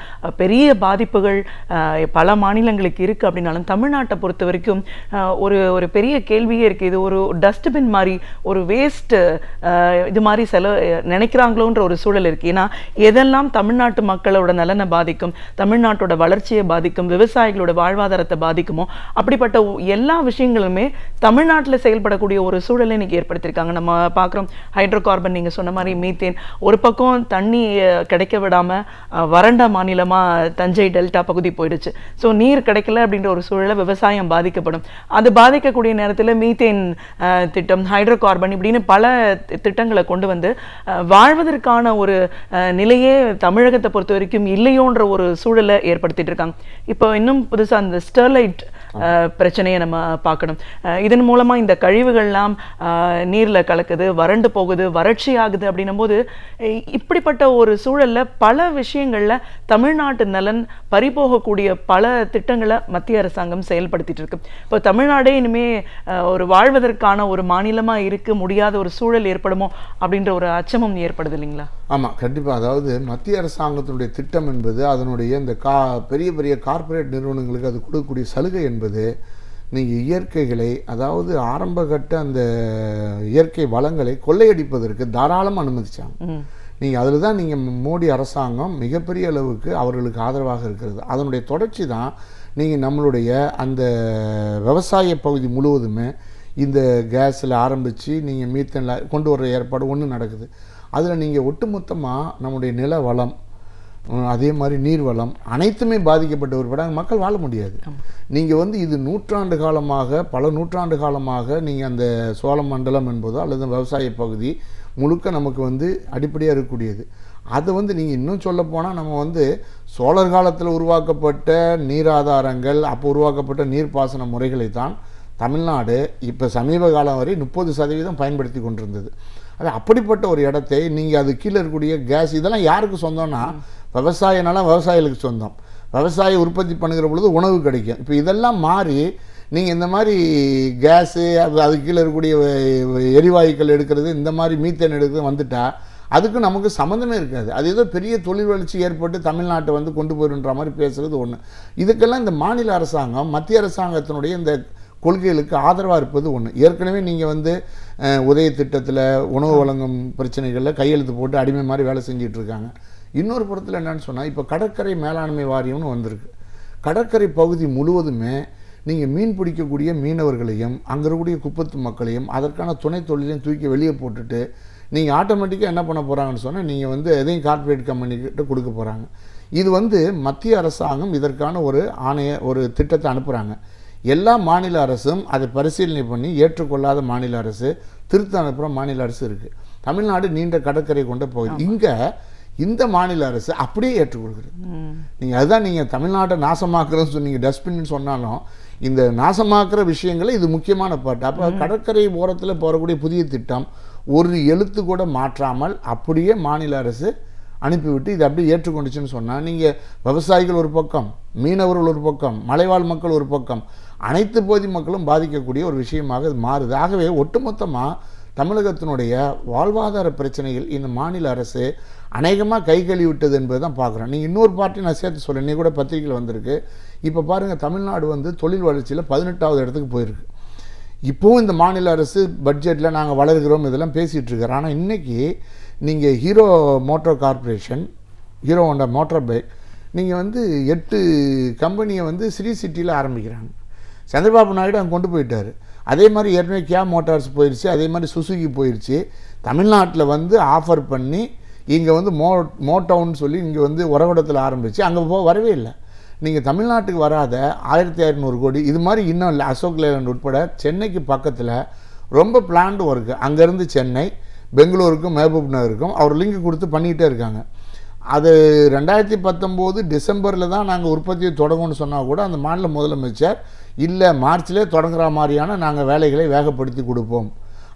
Speaker 4: பெரிய பாதிப்புகள் பல மாநிலங்களுக்கு இருக்குது. அப்படின்னாலும் தமிழ்நாட்டை பொறுத்த வரைக்கும் ஒரு பெரிய கேள்வியே இருக்குது. இது ஒரு டஸ்ட்பின் மாதிரி, ஒரு வேஸ்ட் இது மாதிரி நினைக்கிறாங்களோன்ற ஒரு சூழல் இருக்குது. ஏன்னா எதெல்லாம் தமிழ்நாட்டு மக்களோட நலனை பாதிக்கும், தமிழ்நாட்டோட வளர்ச்சியை பாதிக்கும், விவசாயிகளோட வாழ்வாதாரத்தை பாதிக்குமோ அப்படிப்பட்ட எல்லா விஷயங்களுமே தமிழ்நாட்டில் செயல்படக்கூடிய ஒரு சூழலை இன்னைக்கு ஏற்படுத்தியிருக்காங்க. நம்ம பார்க்குறோம் ஹைட்ரோ கார்பன், நீங்கள் சொன்ன மாதிரி மீத்தேன். ஒரு பக்கம் தண்ணி கிடைக்க விடாமல் வறண்ட மாநிலமாக தஞ்சை டெல்டா பகுதி போயிடுச்சு. ஸோ நீர் கிடைக்கல அப்படின்ற ஒரு சூழலை விவசாயம் பாதிக்கப்படும். அது பாதிக்கக்கூடிய நேரத்தில் மீத்தேன் திட்டம், ஹைட்ரோ கார்பன் இப்படின்னு பல திட்டங்களை கொண்டு வந்து வாழ்வதற்கான ஒரு நிலையே தமிழகத்தை பொறுத்த வரைக்கும் இல்லையோன்ற ஒரு சூழலை ஏற்படுத்திட்டு இருக்காங்க. இப்போ இன்னும் புதுசாக அந்த ஸ்டெர்லைட் பிரச்சனையை நம்ம பார்க்கணும். இதன் மூலமாக இந்த கழிவுகள்லாம் நீரில் கலக்குது, வறண்டு போகுது, வறட்சி ஆகுது. அப்படின்னும் போது இப்படிப்பட்ட ஒரு சூழலில் பல விஷயங்களில் தமிழ்நாட்டு நலன் பறிபோகக்கூடிய பல திட்டங்களை மத்திய அரசாங்கம் செயல்படுத்திட்டு இருக்கு. இப்போ தமிழ்நாடே இனிமேல் ஒரு வாழ்வதற்கான ஒரு மாநிலமாக இருக்க முடியாத ஒரு சூழல் ஏற்படுமோ அப்படின்ற ஒரு அச்சமும் ஏற்படுது இல்லைங்களா?
Speaker 5: ஆமாம், கண்டிப்பாக. அதாவது மத்திய அரசாங்கத்தினுடைய திட்டம் என்பது அதனுடைய இந்த பெரிய பெரிய கார்ப்பரேட் நிறுவனங்களுக்கு அது கொடுக்கக்கூடிய சலுகை என்பது நீங்கள் இயற்கைகளை, அதாவது ஆரம்பகட்ட அந்த இயற்கை வளங்களை கொள்ளையடிப்பதற்கு தாராளமாக அனுமதிச்சாங்க. நீங்கள் அதில் தான் நீங்கள் மோடி அரசாங்கம் மிகப்பெரிய அளவுக்கு அவர்களுக்கு ஆதரவாக இருக்கிறது. அதனுடைய தொடர்ச்சி தான் நீங்கள் நம்மளுடைய அந்த விவசாய பகுதி முழுவதுமே இந்த கேஸில் ஆரம்பித்து நீங்கள் மீத்தனில் கொண்டு வர ஏற்பாடு ஒன்று நடக்குது. அதில் நீங்கள் ஒட்டுமொத்தமாக நம்முடைய நில வளம், அதே மாதிரி நீர் வளம் அனைத்துமே பாதிக்கப்பட்ட ஒரு படம் மக்கள் வாழ முடியாது. நீங்கள் வந்து இது நூற்றாண்டு காலமாக, பல நூற்றாண்டு காலமாக நீங்கள் அந்த சோழ மண்டலம் என்பதோ அல்லது விவசாய பகுதி முழுக்க நமக்கு வந்து அடிப்படையாக இருக்கக்கூடியது. அதை வந்து நீங்கள் இன்னும் சொல்லப்போனால் நம்ம வந்து சோழர் காலத்தில் உருவாக்கப்பட்ட நீர் ஆதாரங்கள், அப்போ உருவாக்கப்பட்ட நீர்ப்பாசன முறைகளை தான் தமிழ்நாடு இப்போ சமீப காலம் வரை 30% பயன்படுத்தி கொண்டிருந்தது. அது அப்படிப்பட்ட ஒரு இடத்தை நீங்கள் அது கீழே இருக்கக்கூடிய கேஸ் இதெல்லாம் யாருக்கு சொந்தம்னா விவசாயனால விவசாயிகளுக்கு சொந்தம். விவசாய உற்பத்தி பண்ணுகிற பொழுது உணவு கிடைக்கும். இப்போ இதெல்லாம் மாறி நீங்கள் இந்த மாதிரி கேஸு, அது கீழே இருக்கக்கூடிய எரிவாயுக்கள் எடுக்கிறது, இந்த மாதிரி மீத்தேன் எடுக்கிறது வந்துட்டால் அதுக்கு நமக்கு சம்மந்தமே இருக்காது. அது ஏதோ பெரிய தொழில் வளர்ச்சி ஏற்பட்டு தமிழ்நாட்டை வந்து கொண்டு போயிடுன்ற மாதிரி பேசுகிறது ஒன்று. இதுக்கெல்லாம் இந்த மாநில அரசாங்கம் மத்திய அரசாங்கத்தினுடைய இந்த கொள்கைகளுக்கு ஆதரவாக இருப்பது ஒன்று. ஏற்கனவே நீங்கள் வந்து உதய திட்டத்தில் உணவு வழங்கும் பிரச்சனைகளில் கையெழுத்து போட்டு அடிமை மாதிரி வேலை செஞ்சிட்ருக்காங்க. இன்னொரு புறத்தில் என்னன்னு சொன்னால் இப்போ கடற்கரை மேலாண்மை வாரியம்னு வந்திருக்கு. கடற்கரை பகுதி முழுவதுமே நீங்கள் மீன் பிடிக்கக்கூடிய மீனவர்களையும் அங்கே இருக்கக்கூடிய குப்பத்து மக்களையும் அதற்கான துணை தொழிலையும் தூக்கி வெளியே போட்டுட்டு நீங்கள் ஆட்டோமேட்டிக்காக என்ன பண்ண போகிறாங்கன்னு சொன்னால் நீங்கள் வந்து எதையும் கார்ப்பரேட் கம்பெனிக்கிட்ட கொடுக்க போகிறாங்க. இது வந்து மத்திய அரசாங்கம் இதற்கான ஒரு திட்டத்தை அனுப்புகிறாங்க. எல்லா மாநில அரசும் அதை பரிசீலனை பண்ணி ஏற்றுக்கொள்ளாத மாநில அரசு, திருத்த அனுப்புகிற மாநில அரசு இருக்குது. தமிழ்நாடு நீண்ட கடற்கரை கொண்ட பகுதி. இங்கே இந்த மாநில அரசு அப்படியே ஏற்றுக்கொள்கிறது. நீங்கள் அதுதான் நீங்கள் தமிழ்நாட்டை நாசமாக்குறதுன்னு சொன்னீங்க, டஸ்ட்பின்னு சொன்னாலும் இந்த நாசமாக்குற விஷயங்களை இது முக்கியமான பாட்டு. அப்போ கடற்கரை ஓரத்தில் போகக்கூடிய புதிய திட்டம் ஒரு எழுத்து கூட மாற்றாமல் அப்படியே மாநில அரசு அனுப்பிவிட்டு இதை அப்படியே ஏற்றுக்கொண்டுச்சுன்னு சொன்னால் நீங்கள் விவசாயிகள் ஒரு பக்கம், மீனவர்கள் ஒரு பக்கம், மலைவாழ் மக்கள் ஒரு பக்கம், அனைத்து பகுதி மக்களும் பாதிக்கக்கூடிய ஒரு விஷயமாக இது மாறுது. ஆகவே ஒட்டுமொத்தமாக தமிழகத்தினுடைய வாழ்வாதார பிரச்சனைகள் இந்த மாநில அரசு அநேகமாக கை கழுவி விட்டது என்பது தான் பார்க்குறோம். நீங்கள் இன்னொரு பார்ட்டி நான் சேர்த்து சொல்கிறேன், நீ கூட பத்திரிகையில் வந்திருக்கு. இப்போ பாருங்கள், தமிழ்நாடு வந்து தொழில் வளர்ச்சியில் 18வது இடத்துக்கு போயிருக்கு. இப்போவும் இந்த மாநில அரசு பட்ஜெட்டில் நாங்கள் வளர்கிறோம் இதெல்லாம் பேசிகிட்டு இருக்கிறோம். ஆனால் இன்றைக்கி நீங்கள் hero motor corporation, hero Honda motor bike, நீங்கள் வந்து 8 கம்பெனியை வந்து ஸ்ரீ சிட்டியில் ஆரம்பிக்கிறாங்க. சந்திரபாபு நாயுடு அங்கே கொண்டு போயிட்டார். அதே மாதிரி ஏற்கனவே கியா மோட்டார்ஸ் போயிடுச்சு, அதே மாதிரி சுசுகி போயிடுச்சு. தமிழ்நாட்டில் வந்து ஆஃபர் பண்ணி இங்கே வந்து மோட்டவுன்னு சொல்லி இங்கே வந்து உரகடத்தில் ஆரம்பித்து அங்கே வரவே இல்லை. நீங்கள் தமிழ்நாட்டுக்கு வராத 1500 கோடி இது மாதிரி இன்னும் இல்லை. அசோக் லேலண்ட் உட்பட சென்னைக்கு பக்கத்தில் ரொம்ப பிளான்டு ஒர்க்கு, அங்கேருந்து சென்னை, பெங்களூருக்கும் மஹபூப் நகருக்கும் அவர் லிங்க் கொடுத்து பண்ணிக்கிட்டே இருக்காங்க. அது 2019 டிசம்பரில் தான் நாங்கள் உற்பத்தியை தொடங்கும்னு சொன்னால் கூட அந்த மாநில முதலமைச்சர் இல்லை மார்ச்லேயே தொடங்குற மாதிரியான நாங்கள் வேலைகளை வேகப்படுத்தி கொடுப்போம்.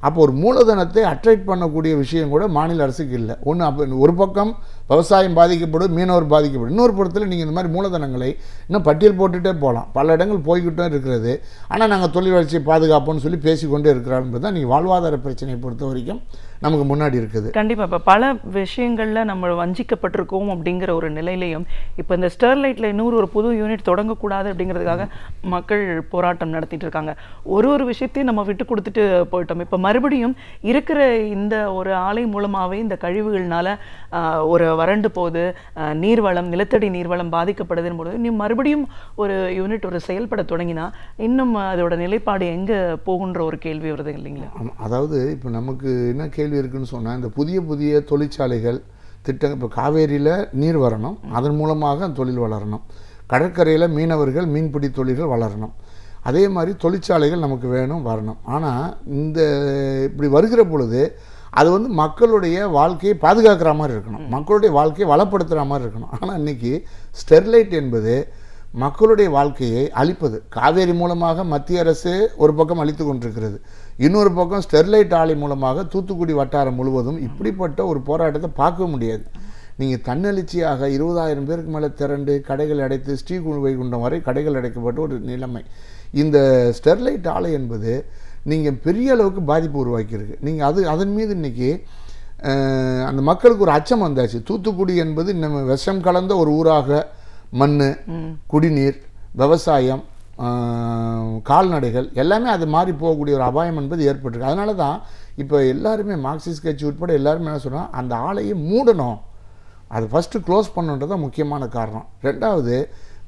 Speaker 5: அப்போ ஒரு மூலதனத்தை அட்ராக்ட் பண்ணக்கூடிய விஷயம் கூட மாநில அரசுக்கு இல்லை. ஒன்று அப்போ ஒரு பக்கம் விவசாயம் பாதிக்கப்படும், மீனவர் பாதிக்கப்படும். இன்னொரு புறத்தில் நீங்கள் இந்த மாதிரி மூலதனங்களை இன்னும் பட்டியல் போட்டுகிட்டே போகலாம். பல இடங்கள் போய்கிட்டும் இருக்கிறது. ஆனால் நாங்கள் தொழில் வளர்ச்சியை பாதுகாப்போம்னு சொல்லி பேசிக்கொண்டே இருக்கிறாருன்றது தான் நீங்கள் வாழ்வாதார பிரச்சனையை பொறுத்த வரைக்கும் நமக்கு முன்னாடி இருக்குது.
Speaker 4: கண்டிப்பாக இப்போ பல விஷயங்களில் நம்ம வஞ்சிக்கப்பட்டிருக்கோம் அப்படிங்கிற ஒரு நிலையிலையும் இப்போ இந்த ஸ்டெர்லைட்டில் இன்னொரு ஒரு புது யூனிட் தொடங்கக்கூடாது அப்படிங்கிறதுக்காக மக்கள் போராட்டம் நடத்திட்டு இருக்காங்க. ஒரு விஷயத்தையும் நம்ம விட்டு கொடுத்துட்டு போயிட்டோம். இப்போ மறுபடியும் இருக்கிற இந்த ஒரு ஆலை மூலமாகவே இந்த கழிவுகள்னால ஒரு வறண்டு போகுது, நீர்வளம், நிலத்தடி நீர்வளம் பாதிக்கப்படுதுன்னு போது நீ மறுபடியும் ஒரு யூனிட் ஒரு செயல்பட தொடங்கினா இன்னும் அதோட நிலைப்பாடு எங்கே போகுன்ற ஒரு கேள்வி வருது இல்லைங்களா?
Speaker 5: அதாவது இப்போ நமக்கு என்ன கேள்வி இருக்குன்னு சொன்னால், இந்த புதிய தொழிற்சாலைகள் திட்டங்கள், இப்போ காவேரியில் நீர் வரணும், அதன் மூலமாக தொழில் வளரணும். கடற்கரையில் மீனவர்கள் மீன்பிடி தொழில்கள் வளரணும். அதே மாதிரி தொழிற்சாலைகள் நமக்கு வேணும், வரணும். ஆனால் இந்த இப்படி வருகிற பொழுது அது வந்து மக்களுடைய வாழ்க்கையை பாதுகாக்கிற மாதிரி இருக்கணும், மக்களுடைய வாழ்க்கையை வளப்படுத்துகிற மாதிரி இருக்கணும். ஆனால் இன்றைக்கி ஸ்டெர்லைட் என்பது மக்களுடைய வாழ்க்கையை அழிப்பது. காவேரி மூலமாக மத்திய அரசு ஒரு பக்கம் அழித்து கொண்டிருக்கிறது, இன்னொரு பக்கம் ஸ்டெர்லைட் ஆலை மூலமாக தூத்துக்குடி வட்டாரம் முழுவதும் இப்படிப்பட்ட ஒரு போராட்டத்தை பார்க்க முடியாது. நீங்கள் தன்னெழுச்சியாக 20,000 பேருக்கு மேலே திரண்டு கடைகள் அடைத்து ஸ்ரீவைகுண்டம் வரை கடைகள் அடைக்கப்பட்ட ஒரு நிலைமை. இந்த ஸ்டெர்லைட் ஆலை என்பது நீங்கள் பெரிய அளவுக்கு பாதிப்பு உருவாக்கியிருக்கு. நீங்கள் அதன் மீது இன்றைக்கி அந்த மக்களுக்கு ஒரு அச்சம் வந்தாச்சு. தூத்துக்குடி என்பது நம்ம விஷம் கலந்த ஒரு ஊராக மண், குடிநீர், விவசாயம், கால்நடைகள் எல்லாமே அது மாறி போகக்கூடிய ஒரு அபாயம் என்பது ஏற்பட்டிருக்கு. அதனால தான் இப்போ எல்லாருமே மார்க்சிஸ்ட் கட்சி உட்பட எல்லாருமே என்ன சொல்கிறோம், அந்த ஆலையை மூடணும், அது ஃபஸ்ட்டு க்ளோஸ் பண்ணுன்றது தான் முக்கியமான காரணம். ரெண்டாவது,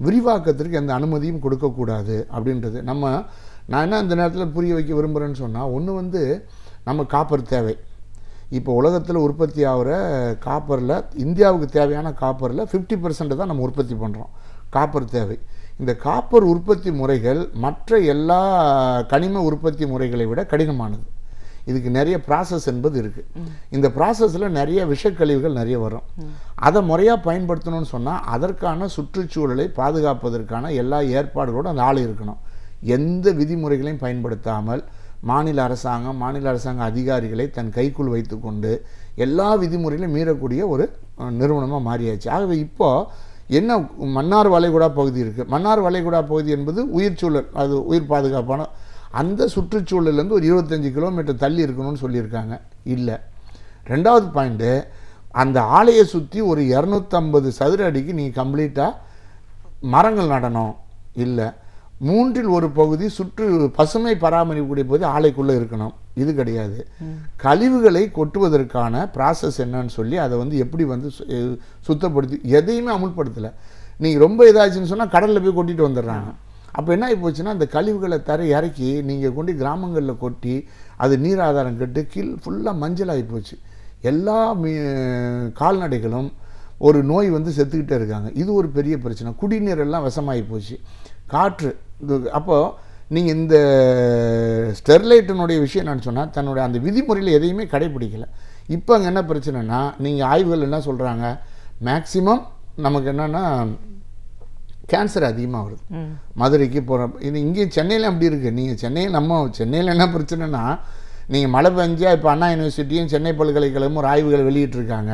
Speaker 5: விரிவாக்கத்திற்கு எந்த அனுமதியும் கொடுக்கக்கூடாது அப்படின்றது. நான் என்ன இந்த நேரத்தில் புரிய வைக்க விரும்புகிறேன்னு சொன்னால், ஒன்று வந்து நம்ம காப்பர் தேவை. இப்போ உலகத்தில் உற்பத்தி ஆகிற காப்பரில், இந்தியாவுக்கு தேவையான காப்பரில் 50% தான் நம்ம உற்பத்தி பண்ணுறோம். காப்பர் தேவை. இந்த காப்பர் உற்பத்தி முறைகள் மற்ற எல்லா கனிம உற்பத்தி முறைகளை விட கடினமானது. இதுக்கு நிறைய ப்ராசஸ் என்பது இருக்குது. இந்த ப்ராசஸில் நிறைய விஷக்கழிவுகள் நிறைய வரும். அதை முறையாக பயன்படுத்தணும்னு சொன்னால் அதற்கான சுற்றுச்சூழலை பாதுகாப்பதற்கான எல்லா ஏற்பாடுகளோடு அந்த ஆள் இருக்கணும். எந்த விதிமுறைகளையும் பயன்படுத்தாமல் மாநில அரசாங்க அதிகாரிகளை தன் கைக்குள் வைத்து கொண்டு எல்லா விதிமுறைகளையும் மீறக்கூடிய ஒரு நிறுவனமாக மாறியாச்சு. ஆகவே இப்போது என்ன, மன்னார் வளைகுடா பகுதி இருக்குது. மன்னார் வளைகுடா பகுதி என்பது உயிர்ச்சூழல், அது உயிர் பாதுகாப்பான அந்த சுற்றுச்சூழலேருந்து ஒரு 25 கிலோமீட்டர் தள்ளி இருக்கணும்னு சொல்லியிருக்காங்க. இல்லை. ரெண்டாவது பாயிண்ட்டு, அந்த ஆலையை சுற்றி ஒரு 250 சதுர அடிக்கு நீங்கள் கம்ப்ளீட்டாக மரங்கள் நடணும். இல்லை. 1/3 பகுதி சுற்று பசுமை பராமரிக்கக்கூடிய பகுதி ஆலைக்குள்ளே இருக்கணும். இது கிடையாது. கழிவுகளை கொட்டுவதற்கான ப்ராசஸ் என்னன்னு சொல்லி அதை வந்து எப்படி வந்து சுத்தப்படுத்தி எதையுமே அமுல்படுத்தலை. நீங்கள் ரொம்ப இதாச்சுன்னு சொன்னால் கடலில் போய் கொட்டிட்டு வந்துடுறாங்க. அப்போ என்ன ஆகி போச்சுன்னா, அந்த கழிவுகளை இறக்கி நீங்கள் கொண்டு கிராமங்களில் கொட்டி அது நீர் ஆதாரம் கட்டு கீழ் ஃபுல்லாக மஞ்சள் ஆகி போச்சு. எல்லா கால்நடைகளும் ஒரு நோய் வந்து செத்துக்கிட்டே இருக்காங்க. இது ஒரு பெரிய பிரச்சனை. குடிநீர் எல்லாம் விஷமாகி போச்சு. காற்று அப்போது நீங்கள் இந்த ஸ்டெர்லைட்டினுடைய விஷயம் என்னன்னு சொன்னால், தன்னுடைய அந்த விதிமுறையில் எதையுமே கடைப்பிடிக்கலை. இப்போ அங்கே என்ன பிரச்சனைனா, நீங்கள் ஆய்வுகள் என்ன சொல்கிறாங்க, மேக்சிமம் நமக்கு என்னென்னா கேன்சர் அதிகமாக வருது. மதுரைக்கு போகிறோம். இது இங்கேயும் சென்னையில் அப்படி இருக்குது. நீங்கள் சென்னையில் என்ன பிரச்சனைனா, நீங்கள் மழை பெஞ்சா இப்போ அண்ணா யூனிவர்சிட்டியும் சென்னை பல்கலைக்கழகமும் ஒரு ஆய்வுகளை வெளியிட்டிருக்காங்க.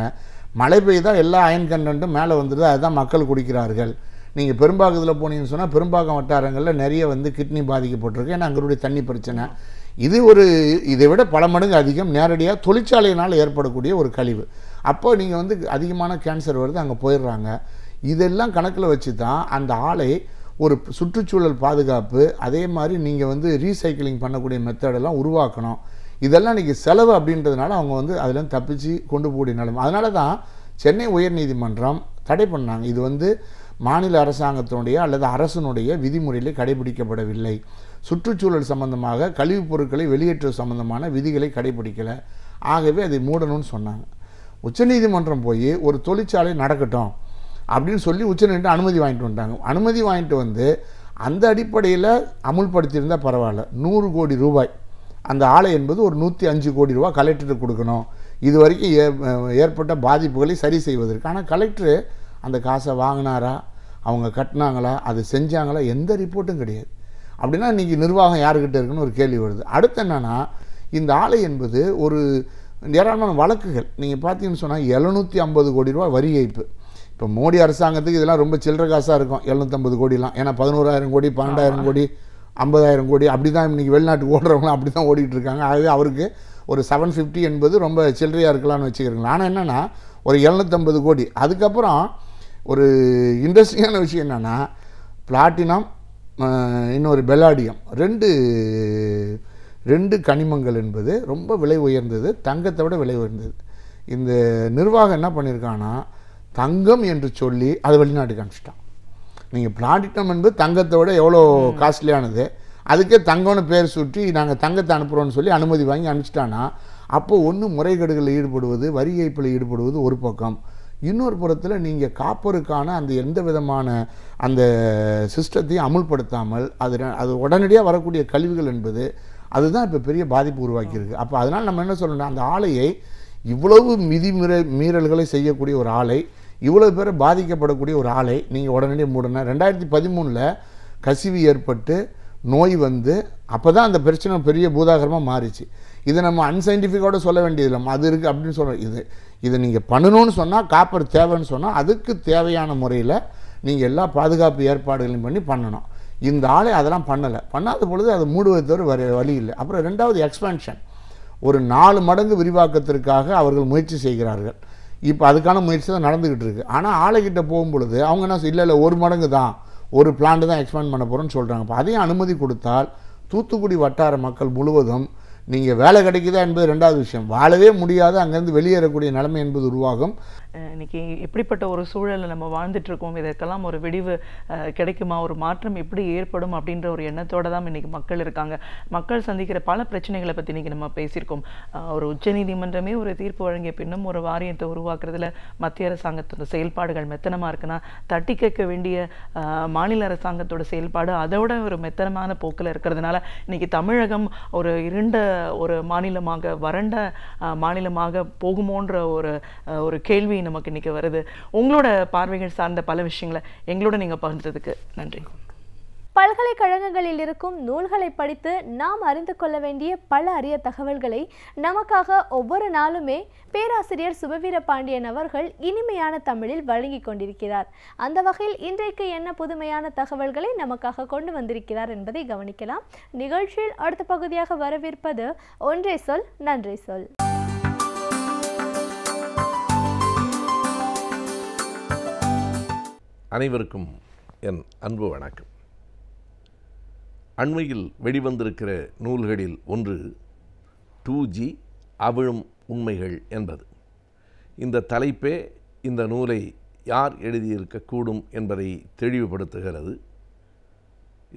Speaker 5: மழை பெய்தால் எல்லா அயன் கண்டென்ட்டும் மேலே வந்துடுது, அதுதான் மக்கள் குடிக்கிறார்கள். நீங்கள் பெரும்பாக்கத்தில் போனீங்கன்னு சொன்னால் பெரும்பாக்கம் வட்டாரங்களில் நிறைய வந்து கிட்னி பாதிக்கப்பட்டிருக்கு. ஏன்னா அங்களுடைய தண்ணி பிரச்சனை. இதை விட பல மடங்கு அதிகம் நேரடியாக தொழிற்சாலையினால் ஏற்படக்கூடிய ஒரு கழிவு. அப்போ நீங்கள் வந்து அதிகமான கேன்சர் வருது, அங்கே போயிடுறாங்க. இதெல்லாம் கணக்கில் வச்சு தான் அந்த ஆலை ஒரு சுற்றுச்சூழல் பாதுகாப்பு, அதே மாதிரி நீங்கள் வந்து ரீசைக்கிளிங் பண்ணக்கூடிய மெத்தடெல்லாம் உருவாக்கணும். இதெல்லாம் இன்றைக்கி செலவு அப்படின்றதுனால அவங்க வந்து அதில் தப்பிச்சு கொண்டு போகக்கூடிய நிலைமை. அதனால தான் சென்னை உயர்நீதிமன்றம் தடை பண்ணாங்க. இது வந்து மாநில அரசாங்கத்தினுடைய அல்லது அரசனுடைய விதிமுறையில் கடைபிடிக்கப்படவில்லை. சுற்றுச்சூழல் சம்பந்தமாக கழிவுப் பொருட்களை வெளியேற்றுவது சம்பந்தமான விதிகளை கடைபிடிக்கலை. ஆகவே அதை மூடணும்னு சொன்னாங்க. உச்சநீதிமன்றம் போய் ஒரு தொழிற்சாலை நடக்கட்டும் அப்படின்னு சொல்லி உச்சநீதிமன்றம் அனுமதி வாங்கிட்டு வந்துட்டாங்க. அனுமதி வாங்கிட்டு வந்து அந்த அடிப்படையில் அமுல்படுத்தியிருந்தால் பரவாயில்ல. 100 கோடி ரூபாய் அந்த ஆலை என்பது ஒரு 105 கோடி ரூபாய் கலெக்டருக்கு கொடுக்கணும், இது வரைக்கும் ஏற்பட்ட பாதிப்புகளை சரி செய்வதற்கு. ஆனால் கலெக்டரு அந்த காசை வாங்கினாரா, அவங்க கட்டினாங்களா, அது செஞ்சாங்களா, எந்த ரிப்போர்ட்டும் கிடையாது. அப்படின்னா இன்றைக்கி நிர்வாகம் யாருக்கிட்ட இருக்குன்னு ஒரு கேள்வி வருது. அடுத்து என்னென்னா, இந்த ஆலை என்பது ஒரு ஏராளமான வழக்குகள். நீங்கள் பார்த்தீங்கன்னு சொன்னால் 750 கோடி ரூபா வரி ஏய்ப்பு. இப்போ மோடி அரசாங்கத்துக்கு இதெல்லாம் ரொம்ப சில்லற காசாக இருக்கும் 750 கோடிலாம். ஏன்னா 11,000 கோடி 12,000 கோடி 50,000 கோடி அப்படி தான் இன்றைக்கி வெளிநாட்டுக்கு ஓடுறவங்களாம் அப்படி தான் ஓடிட்டு இருக்காங்க. ஆகவே அவருக்கு ஒரு 750 என்பது ரொம்ப சில்லறையாக இருக்கலாம்னு வச்சுக்கிறீங்களா. ஆனால் என்னென்னா ஒரு 750 கோடி. அதுக்கப்புறம் ஒரு இன்ட்ரெஸ்டிங்கான விஷயம் என்னென்னா பிளாட்டினம் இன்னொரு பெல்லாடியம் ரெண்டு கனிமங்கள் என்பது ரொம்ப விலை உயர்ந்தது, தங்கத்தை விட விலை உயர்ந்தது. இந்த நிர்வாகம் என்ன பண்ணியிருக்காங்கன்னா தங்கம் என்று சொல்லி அதை வெளிநாட்டுக்கு அனுப்பிச்சிட்டான். நீங்கள் பிளாட்டினம் என்பது தங்கத்தை விட எவ்வளோ காஸ்ட்லியானது, அதுக்கே தங்கம்னு பேர் சுற்றி நாங்கள் தங்கத்தை அனுப்புகிறோன்னு சொல்லி அனுமதி வாங்கி அனுப்பிச்சிட்டான்னா அப்போது ஒன்று முறைகேடுகளில் ஈடுபடுவது, வரி ஏய்ப்பில் ஈடுபடுவது ஒரு பக்கம், இன்னொரு புறத்தில் நீங்கள் காப்பருக்கான அந்த எந்த விதமான அந்த சிஸ்டத்தையும் அமுல்படுத்தாமல் அது உடனடியாக வரக்கூடிய கழிவுகள் என்பது அதுதான் இப்போ பெரிய பாதிப்பு உருவாக்கியிருக்கு. அப்போ அதனால் நம்ம என்ன சொல்லணும்னா அந்த ஆலையை இவ்வளவு மீறல்களை செய்யக்கூடிய ஒரு ஆலை, இவ்வளோ பேர் பாதிக்கப்படக்கூடிய ஒரு ஆலை நீங்கள் உடனடியாக மூடணும். 2013 கசிவு ஏற்பட்டு நோய் வந்து அப்போ தான் அந்த பிரச்சனை பெரிய பூதாகரமாக மாறிச்சு. இதை நம்ம அன்சைன்டிஃபிக்கோட சொல்ல வேண்டியதில்லை, அது இருக்குது அப்படின்னு சொல்கிறோம். இதை நீங்கள் பண்ணணும்னு சொன்னால் காப்பர் தேவைன்னு சொன்னால் அதுக்கு தேவையான முறையில் நீங்கள் எல்லா பாதுகாப்பு ஏற்பாடுகளையும் பண்ணணும். இந்த ஆலை அதெல்லாம் பண்ணாத பொழுது அதை மூடுவது தவிர வழி இல்லை. அப்புறம் 2வது எக்ஸ்பேன்ஷன், ஒரு 4 மடங்கு விரிவாக்கத்திற்காக அவர்கள் முயற்சி செய்கிறார்கள். இப்போ அதுக்கான முயற்சி தான் நடந்துக்கிட்டு இருக்குது. ஆனால் ஆலைக்கிட்ட போகும்பொழுது அவங்க என்ன இல்லை 1 மடங்கு தான், ஒரு பிளான்ட் தான் எக்ஸ்பேண்ட் பண்ண போகிறோன்னு சொல்கிறாங்க. இப்போ அதையும் அனுமதி கொடுத்தால் தூத்துக்குடி வட்டார மக்கள் முழுவதும் நீங்கள் வேலை கிடைக்குதா என்பது 2வது விஷயம், வாழவே முடியாது, அங்கேருந்து வெளியேறக்கூடிய நிலைமை என்பது உருவாகும்.
Speaker 4: இன்னைக்கு எப்படிப்பட்ட ஒரு சூழலில் நம்ம வாழ்ந்துட்டு இருக்கோம், இதற்கெல்லாம் ஒரு விடிவு கிடைக்குமா, ஒரு மாற்றம் எப்படி ஏற்படும் அப்படின்ற ஒரு எண்ணத்தோடு தான் இன்னைக்கு மக்கள் இருக்காங்க. மக்கள் சந்திக்கிற பல பிரச்சனைகளை பற்றி இன்னைக்கு நம்ம பேசியிருக்கோம். ஒரு உச்சநீதிமன்றமே ஒரு தீர்ப்பு வழங்கிய பின்னும் ஒரு வாரியத்தை உருவாக்குறதுல மத்திய அரசாங்கத்தோட செயல்பாடுகள் மெத்தனமாக இருக்குன்னா, தட்டி கேட்க வேண்டிய மாநில அரசாங்கத்தோட செயல்பாடு அதோட ஒரு மெத்தனமான போக்கில் இருக்கிறதுனால இன்னைக்கு தமிழகம் ஒரு இருண்ட ஒரு மாநிலமாக, வறண்ட மாநிலமாக போகுமோன்ற ஒரு கேள்வி நமக்கு இன்னைக்கு வருது. உங்களோட பார்வைகள் சார்ந்த பல விஷயங்களை எங்களோட நீங்க பகிர்ந்ததுக்கு நன்றி.
Speaker 1: பல்கலைக்கழகங்களில் இருக்கும் நூல்களை படித்து நாம் அறிந்து கொள்ள வேண்டிய பல அரிய தகவல்களை நமக்காக ஒவ்வொரு நாளுமே பேராசிரியர் சுபவீர பாண்டியன் அவர்கள் இனிமையான தமிழில் வழங்கி கொண்டிருக்கிறார். அந்த வகையில் இன்றைக்கு என்ன புதுமையான தகவல்களை நமக்காக கொண்டு வந்திருக்கிறார் என்பதை கவனிக்கலாம். நிகழ்ச்சியில் அடுத்த பகுதியாக வரவிருப்பது ஒன்றே சொல் நன்றே சொல்.
Speaker 6: அனைவருக்கும் என் அன்பு வணக்கம். அண்மையில் வெளிவந்திருக்கிற நூல்களில் ஒன்று 2G அவிழும் உண்மைகள் என்பது. இந்த தலைப்பே இந்த நூலை யார் எழுதியிருக்கக்கூடும் என்பதை தெளிவுபடுத்துகிறது.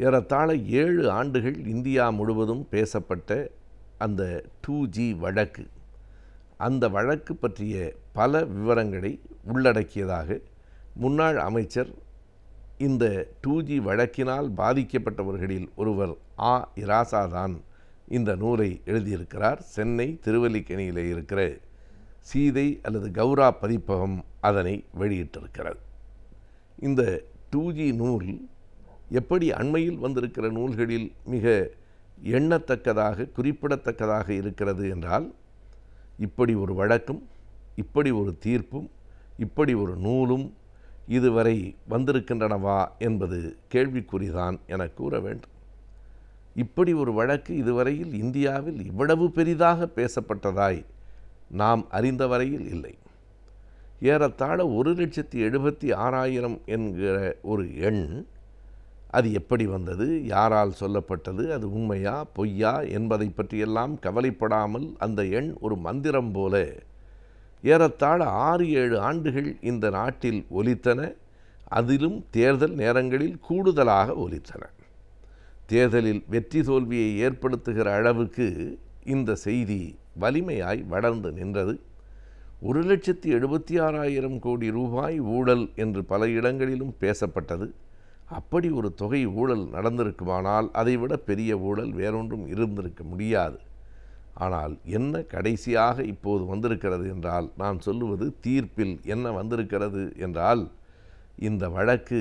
Speaker 6: ஏறத்தாழ 7 ஆண்டுகள் இந்தியா முழுவதும் பேசப்பட்ட அந்த 2G வழக்கு, அந்த வழக்கு பற்றிய பல விவரங்களை உள்ளடக்கியதாக முன்னாள் அமைச்சர் இந்த 2G வழக்கினால் பாதிக்கப்பட்டவர்களில் ஒருவர் இராசாதான் இந்த நூலை எழுதியிருக்கிறார். சென்னை திருவல்லிக்கேணியில் இருக்கிற சீதை அல்லது கௌரா பதிப்பகம் அதனை வெளியிட்டிருக்கிறது. இந்த 2G நூல் எப்படி அண்மையில் வந்திருக்கிற நூல்களில் மிக எண்ணத்தக்கதாக குறிப்பிடத்தக்கதாக இருக்கிறது என்றால், இப்படி ஒரு வழக்கும், இப்படி ஒரு தீர்ப்பும், இப்படி ஒரு நூலும் இதுவரை வந்திருக்கின்றனவா என்பது கேள்விக்குறிதான் என கூற வேண்டும். இப்படி ஒரு வழக்கு இதுவரையில் இந்தியாவில் இவ்வளவு பெரிதாக பேசப்பட்டதாய் நாம் அறிந்த வரையில் இல்லை. ஏறத்தாழ 1,76,000 என்கிற ஒரு எண், அது எப்படி வந்தது, யாரால் சொல்லப்பட்டது, அது உண்மையா பொய்யா என்பதை பற்றியெல்லாம் கவலைப்படாமல் அந்த எண் ஒரு மந்திரம் போல ஏறத்தாழ 6-7 ஆண்டுகள் இந்த நாட்டில் ஒலித்தன. அதிலும் தேர்தல் நேரங்களில் கூடுதலாக ஒலித்தன. தேர்தலில் வெற்றி தோல்வியை ஏற்படுத்துகிற அளவுக்கு இந்த செய்தி வலிமையாய் வளர்ந்து நின்றது. 1,76,000 கோடி ரூபாய் ஊழல் என்று பல இடங்களிலும் பேசப்பட்டது. அப்படி ஒரு தொகை ஊழல் நடந்திருக்குமானால் அதைவிட பெரிய ஊழல் வேறொன்றும் இருந்திருக்க முடியாது. ஆனால் என்ன கடைசியாக இப்போது வந்திருக்கிறது என்றால், நான் சொல்லுவது தீர்ப்பில் என்ன வந்திருக்கிறது என்றால், இந்த வழக்கு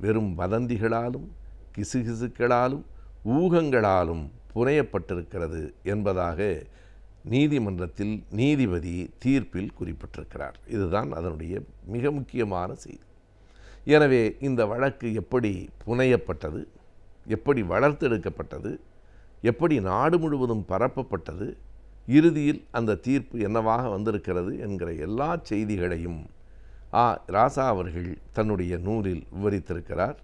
Speaker 6: வெறும் வதந்திகளாலும் கிசுகிசுக்களாலும் ஊகங்களாலும் புனையப்பட்டிருக்கிறது என்பதாக நீதிமன்றத்தில் நீதிபதி தீர்ப்பில் குறிப்பிட்டிருக்கிறார். இதுதான் அதனுடைய மிக முக்கியமான செய்தி. எனவே இந்த வழக்கு எப்படி புனையப்பட்டது, எப்படி வளர்த்தெடுக்கப்பட்டது, எப்படி நாடு முழுவதும் பரப்பப்பட்டது, இறுதியில் அந்த தீர்ப்பு என்னவாக வந்திருக்கிறது என்கிற எல்லா செய்திகளையும் ராசா அவர்கள் தன்னுடைய நூலில் விவரித்திருக்கிறார்.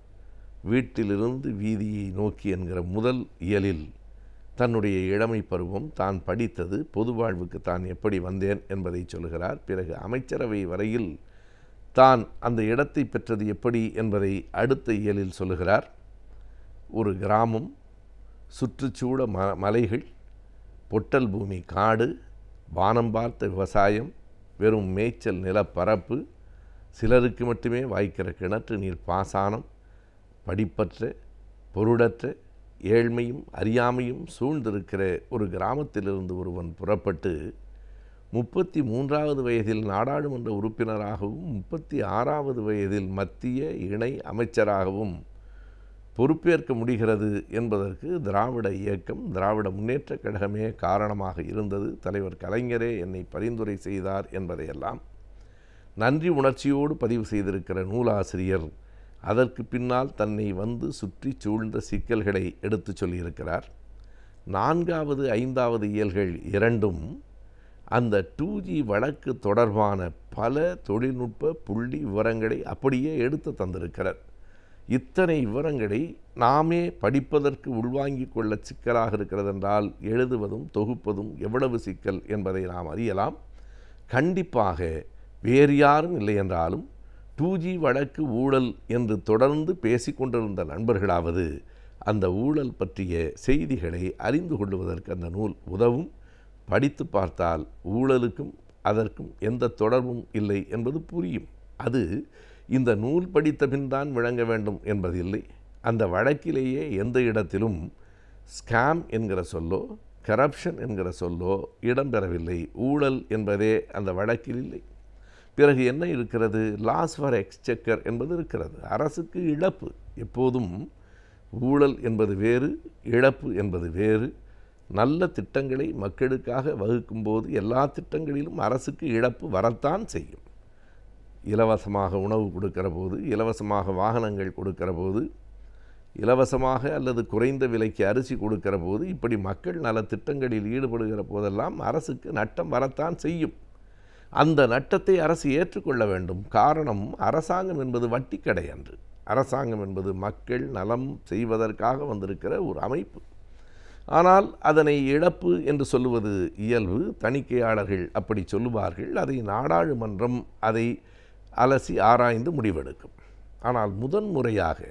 Speaker 6: வீட்டிலிருந்து வீதியை நோக்கி என்கிற முதல் இயலில் தன்னுடைய இளமை பருவம், தான் படித்தது, பொது வாழ்வுக்கு தான் எப்படி வந்தேன் என்பதை சொல்கிறார். பிறகு அமைச்சரவை வரையில் தான் அந்த இடத்தை பெற்றது எப்படி என்பதை அடுத்த இயலில் சொல்லுகிறார். ஒரு கிராமம், சுற்றுச்சூழ மலைகள், பொட்டல் பூமி காடு, வானம் பார்த்த விவசாயம், வெறும் மேய்ச்சல் நிலப்பரப்பு, சிலருக்கு மட்டுமே வாய்க்கிற கிணற்று நீர் பாசனம், படிப்பற்ற பொருளற்ற ஏழ்மையும் அறியாமையும் சூழ்ந்திருக்கிற ஒரு கிராமத்திலிருந்து ஒருவன் புறப்பட்டு 33வது வயதில் நாடாளுமன்ற உறுப்பினராகவும் 36வது வயதில் மத்திய இணை அமைச்சராகவும் பொறுப்பேற்க முடிகிறது என்பதற்கு திராவிட இயக்கம், திராவிட முன்னேற்றக் கழகமே காரணமாக இருந்தது. தலைவர் கலைஞரே என்னை பரிந்துரை செய்தார் என்பதையெல்லாம் நன்றி உணர்ச்சியோடு பதிவு செய்திருக்கிற நூலாசிரியர் அதற்கு பின்னால் தன்னை வந்து சுற்றி சூழ்ந்த சிக்கல்களை எடுத்து சொல்லியிருக்கிறார். 4வது 5வது இயல்கள் இரண்டும் அந்த 2G வழக்கு தொடர்பான பல தொழில்நுட்ப புள்ளி விவரங்களை அப்படியே எடுத்து தந்திருக்கிறார். இத்தனை விவரங்களை நாமே படிப்பதற்கு உள்வாங்கிக் கொள்ள சிக்கலாக இருக்கிறதென்றால் எழுதுவதும் தொகுப்பதும் எவ்வளவு சிக்கல் என்பதை நாம் அறியலாம். கண்டிப்பாக வேறு யாரும் இல்லை என்றாலும் 2G வழக்கு ஊழல் என்று தொடர்ந்து பேசிக்கொண்டிருந்த நண்பர்களாவது அந்த ஊழல் பற்றிய செய்திகளை அறிந்து கொள்வதற்கு அந்த நூல் உதவும். படித்து பார்த்தால் ஊழலுக்கும் அதற்கும் எந்த தொடர்பும் இல்லை என்பது புரியும். அது இந்த நூல் படித்த பின் தான் விளங்க வேண்டும் என்பதில்லை. அந்த வழக்கிலேயே எந்த இடத்திலும் ஸ்கேம் என்கிற சொல்லோ கரப்ஷன் என்கிற சொல்லோ இடம்பெறவில்லை. ஊழல் என்பதே அந்த வழக்கில் இல்லை. பிறகு என்ன இருக்கிறது? லாஸ் ஃபார் எக்ஸ்செக்கர் என்பது இருக்கிறது. அரசுக்கு இழப்பு. எப்போதும் ஊழல் என்பது வேறு, இழப்பு என்பது வேறு. நல்ல திட்டங்களை மக்களுக்காக வகுக்கும்போது எல்லா திட்டங்களிலும் அரசுக்கு இழப்பு வரத்தான் செய்யும். இலவசமாக உணவு கொடுக்கிற போது, இலவசமாக வாகனங்கள் கொடுக்கிற போது, இலவசமாக அல்லது குறைந்த விலைக்கு அரிசி கொடுக்கிற போது, இப்படி மக்கள் நல திட்டங்களில் ஈடுபடுகிற போதெல்லாம் அரசுக்கு நட்டம் வரத்தான் செய்யும். அந்த நட்டத்தை அரசு ஏற்றுக்கொள்ள வேண்டும். காரணம், அரசாங்கம் என்பது வட்டி கடை அன்று. அரசாங்கம் என்பது மக்கள் நலம் செய்வதற்காக வந்திருக்கிற ஒரு அமைப்பு. ஆனால் அதனை இழப்பு என்று சொல்லுவது இயல்பு. தணிக்கையாளர்கள் அப்படி சொல்லுவார்கள். அதை நாடாளுமன்றம் அதை அலசி ஆராய்ந்து முடிவெடுக்கும். ஆனால் முதன்முறையாக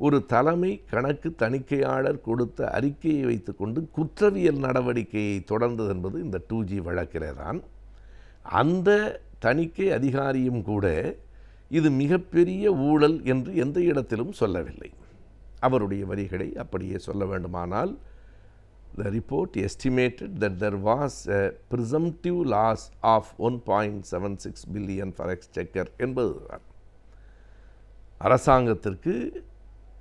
Speaker 6: ஒரு தலைமை கணக்கு தணிக்கையாளர் கொடுத்த அறிக்கையை வைத்துக்கொண்டு குற்றவியல் நடவடிக்கையை தொடர்ந்தது என்பது இந்த 2G வழக்கிலே தான். அந்த தணிக்கை அதிகாரியும் கூட இது மிகப்பெரிய ஊழல் என்று எந்த இடத்திலும் சொல்லவில்லை. அவருடைய வரிகளை அப்படியே சொல்ல வேண்டுமானால், the report estimated that there was a presumptive loss of 1.76 billion for exchequer என்பதுதான். அரசாங்கத்திற்கு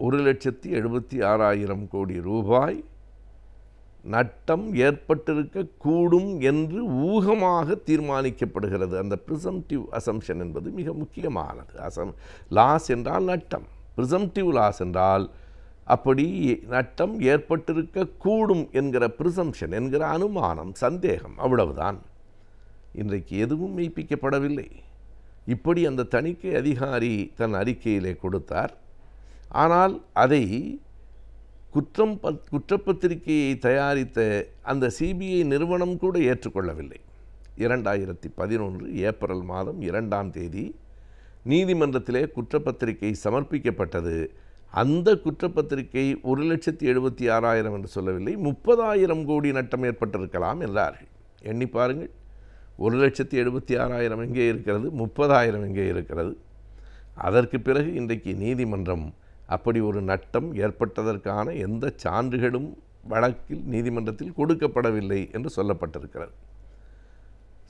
Speaker 6: 1,76,000 கோடி ரூபாய் நட்டம் ஏற்பட்டிருக்க கூடும் என்று ஊகமாக தீர்மானிக்கப்படுகிறது. அந்த ப்ரிசம்டிவ் அசம்ஷன் என்பது மிக முக்கியமானது. லாஸ் என்றால் நட்டம், ப்ரிசம்டிவ் லாஸ் என்றால் அப்படி நட்டம் ஏற்பட்டிருக்க கூடும் என்கிற ப்ரிசம்ஷன் என்கிற அனுமானம், சந்தேகம், அவ்வளவுதான். இன்றைக்கு எதுவும் மெய்ப்பிக்கப்படவில்லை. இப்படி அந்த தணிக்கை அதிகாரி தன் அறிக்கையிலே கொடுத்தார். ஆனால் அதை குற்றப்பத்திரிகையை தயாரித்த அந்த சிபிஐ நிறுவனம் கூட ஏற்றுக்கொள்ளவில்லை. 2011 ஏப்ரல் மாதம் 2ஆம் தேதி நீதிமன்றத்திலே குற்றப்பத்திரிகை சமர்ப்பிக்கப்பட்டது. அந்த குற்றப்பத்திரிகை 1,76,000 என்று சொல்லவில்லை, 30,000 கோடி நட்டம் ஏற்பட்டிருக்கலாம் என்றார்கள். எண்ணி பாருங்கள், 1,76,000 எங்கே இருக்கிறது, 30,000 எங்கே இருக்கிறது? அதற்கு பிறகு இன்றைக்கு நீதிமன்றம் அப்படி ஒரு நட்டம் ஏற்பட்டதற்கான எந்த சான்றுகளும் வழக்கில் நீதிமன்றத்தில் கொடுக்கப்படவில்லை என்று சொல்லப்பட்டிருக்கிறது.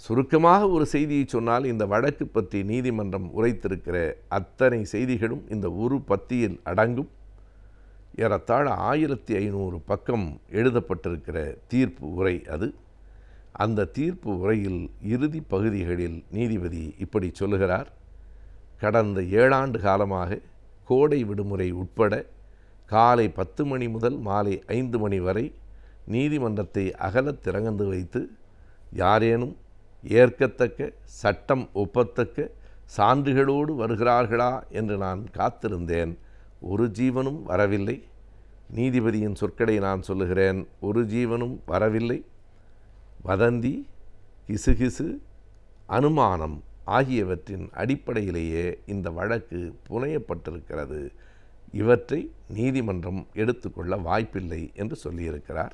Speaker 6: சுருக்கமாக ஒரு செய்தியை சொன்னால், இந்த வழக்கு பற்றி நீதிமன்றம் உரைத்திருக்கிற அத்தனை செய்திகளும் இந்த ஒரு பத்தியில் அடங்கும். ஏறத்தாழ 1500 பக்கம் எழுதப்பட்டிருக்கிற தீர்ப்பு உரை அது. அந்த தீர்ப்பு உரையில் இறுதி பகுதிகளில் நீதிபதி இப்படி சொல்லுகிறார். கடந்த 7 ஆண்டு காலமாக கோடை விடுமுறை உட்பட காலை 10 மணி முதல் மாலை 5 மணி வரை நீதிமன்றத்தை அகலத் திறந்து வைத்து யாரேனும் ஏற்கத்தக்க சட்டம் ஒப்பத்தக்க சான்றுகளோடு வருகிறார்களா என்று நான் காத்திருந்தேன். ஒரு ஜீவனும் வரவில்லை. நீதிபதியின் சொற்களை நான் சொல்லுகிறேன். ஒரு ஜீவனும் வரவில்லை. வதந்தி, கிசுகிசு, அனுமானம் ஆகியவற்றின் அடிப்படையிலேயே இந்த வழக்கு புனையப்பட்டிருக்கிறது. இவற்றை நீதிமன்றம் எடுத்துக்கொள்ள வாய்ப்பில்லை என்று சொல்லியிருக்கிறார்.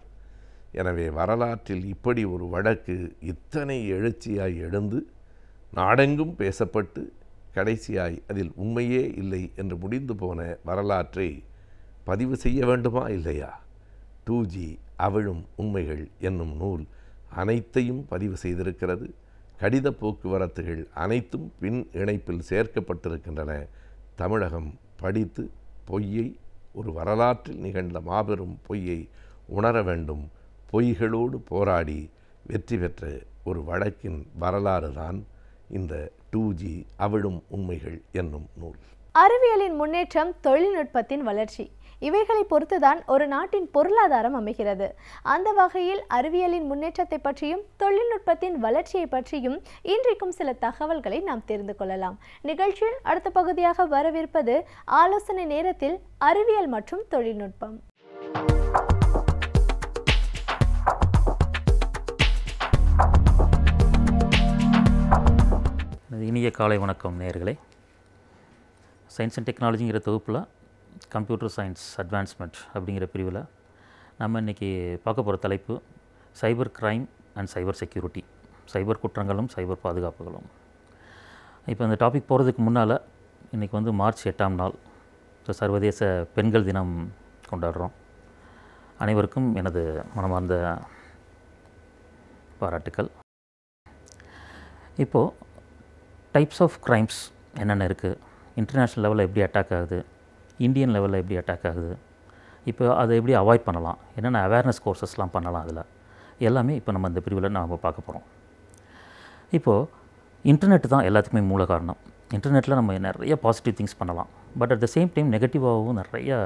Speaker 6: எனவே வரலாற்றில் இப்படி ஒரு வழக்கு இத்தனை எழுச்சியாய் எழுந்து நாடெங்கும் பேசப்பட்டு கடைசியாய் அதில் உண்மையே இல்லை என்று முடிந்து போன வரலாற்றை பதிவு செய்ய வேண்டுமா இல்லையா? 2G அவிழும் உண்மைகள் என்னும் நூல் அனைத்தையும் பதிவு செய்திருக்கிறது. கடித போக்குவரத்துகள் அனைத்தும் பின் இணைப்பில் சேர்க்கப்பட்டிருக்கின்றன. தமிழகம் படித்து பொய்யை, ஒரு வரலாற்றில் நிகழ்ந்த மாபெரும் பொய்யை உணர வேண்டும். பொய்களோடு போராடி வெற்றி பெற்ற ஒரு வழக்கின் வரலாறு தான் இந்த 2G அவிழும் உண்மைகள் என்னும் நூல்.
Speaker 1: அறிவியலின் முன்னேற்றம், தொழில்நுட்பத்தின் வளர்ச்சி இவைகளை பொறுத்துதான் ஒரு நாட்டின் பொருளாதாரம் அமைகிறது. அந்த வகையில் அறிவியலின் முன்னேற்றத்தை பற்றியும் தொழில்நுட்பத்தின் வளர்ச்சியை பற்றியும் இன்றைக்கும் சில தகவல்களை நாம் தெரிந்து கொள்ளலாம். நிகழ்ச்சியில் அடுத்த பகுதியாக வரவிருப்பது ஆலோசனை நேரத்தில் அறிவியல் மற்றும் தொழில்நுட்பம்.
Speaker 7: இனிய காலை வணக்கம் நேயர்களே. சயின்ஸ் அண்ட் டெக்னாலஜிங்கிற தொகுப்பில் கம்ப்யூட்டர் சயின்ஸ் அட்வான்ஸ்மெண்ட் அப்படிங்கிற பிரிவில் நம்ம இன்றைக்கி பார்க்க போகிற தலைப்பு cyber crime and cyber security, cyber குற்றங்களும் சைபர் பாதுகாப்புகளும். இப்போ இந்த டாபிக் போகிறதுக்கு முன்னால் இன்றைக்கி வந்து மார்ச் 8ஆம் நாள் சர்வதேச பெண்கள் தினம் கொண்டாடுறோம். அனைவருக்கும் எனது மனமார்ந்த பாராட்டுக்கள். இப்போது டைப்ஸ் ஆஃப் க்ரைம்ஸ் என்னென்ன இருக்குது, இன்டர்நேஷ்னல் லெவலில் எப்படி அட்டாக் ஆகுது, இந்தியன் லெவலில் எப்படி அட்டாக் ஆகுது, இப்போ அதை எப்படி அவாய்ட் பண்ணலாம், என்னென்ன அவேர்னஸ் கோர்சஸ்லாம் பண்ணலாம், அதில் எல்லாமே இப்போ நம்ம இந்த பிரிவில் நாம் பார்க்க போகிறோம். இப்போது இன்டர்நெட் தான் எல்லாத்துக்குமே மூல காரணம். இன்டர்நெட்டில் நம்ம நிறைய பாசிட்டிவ் திங்ஸ் பண்ணலாம். But at the same time நெகட்டிவாகவும் நிறைய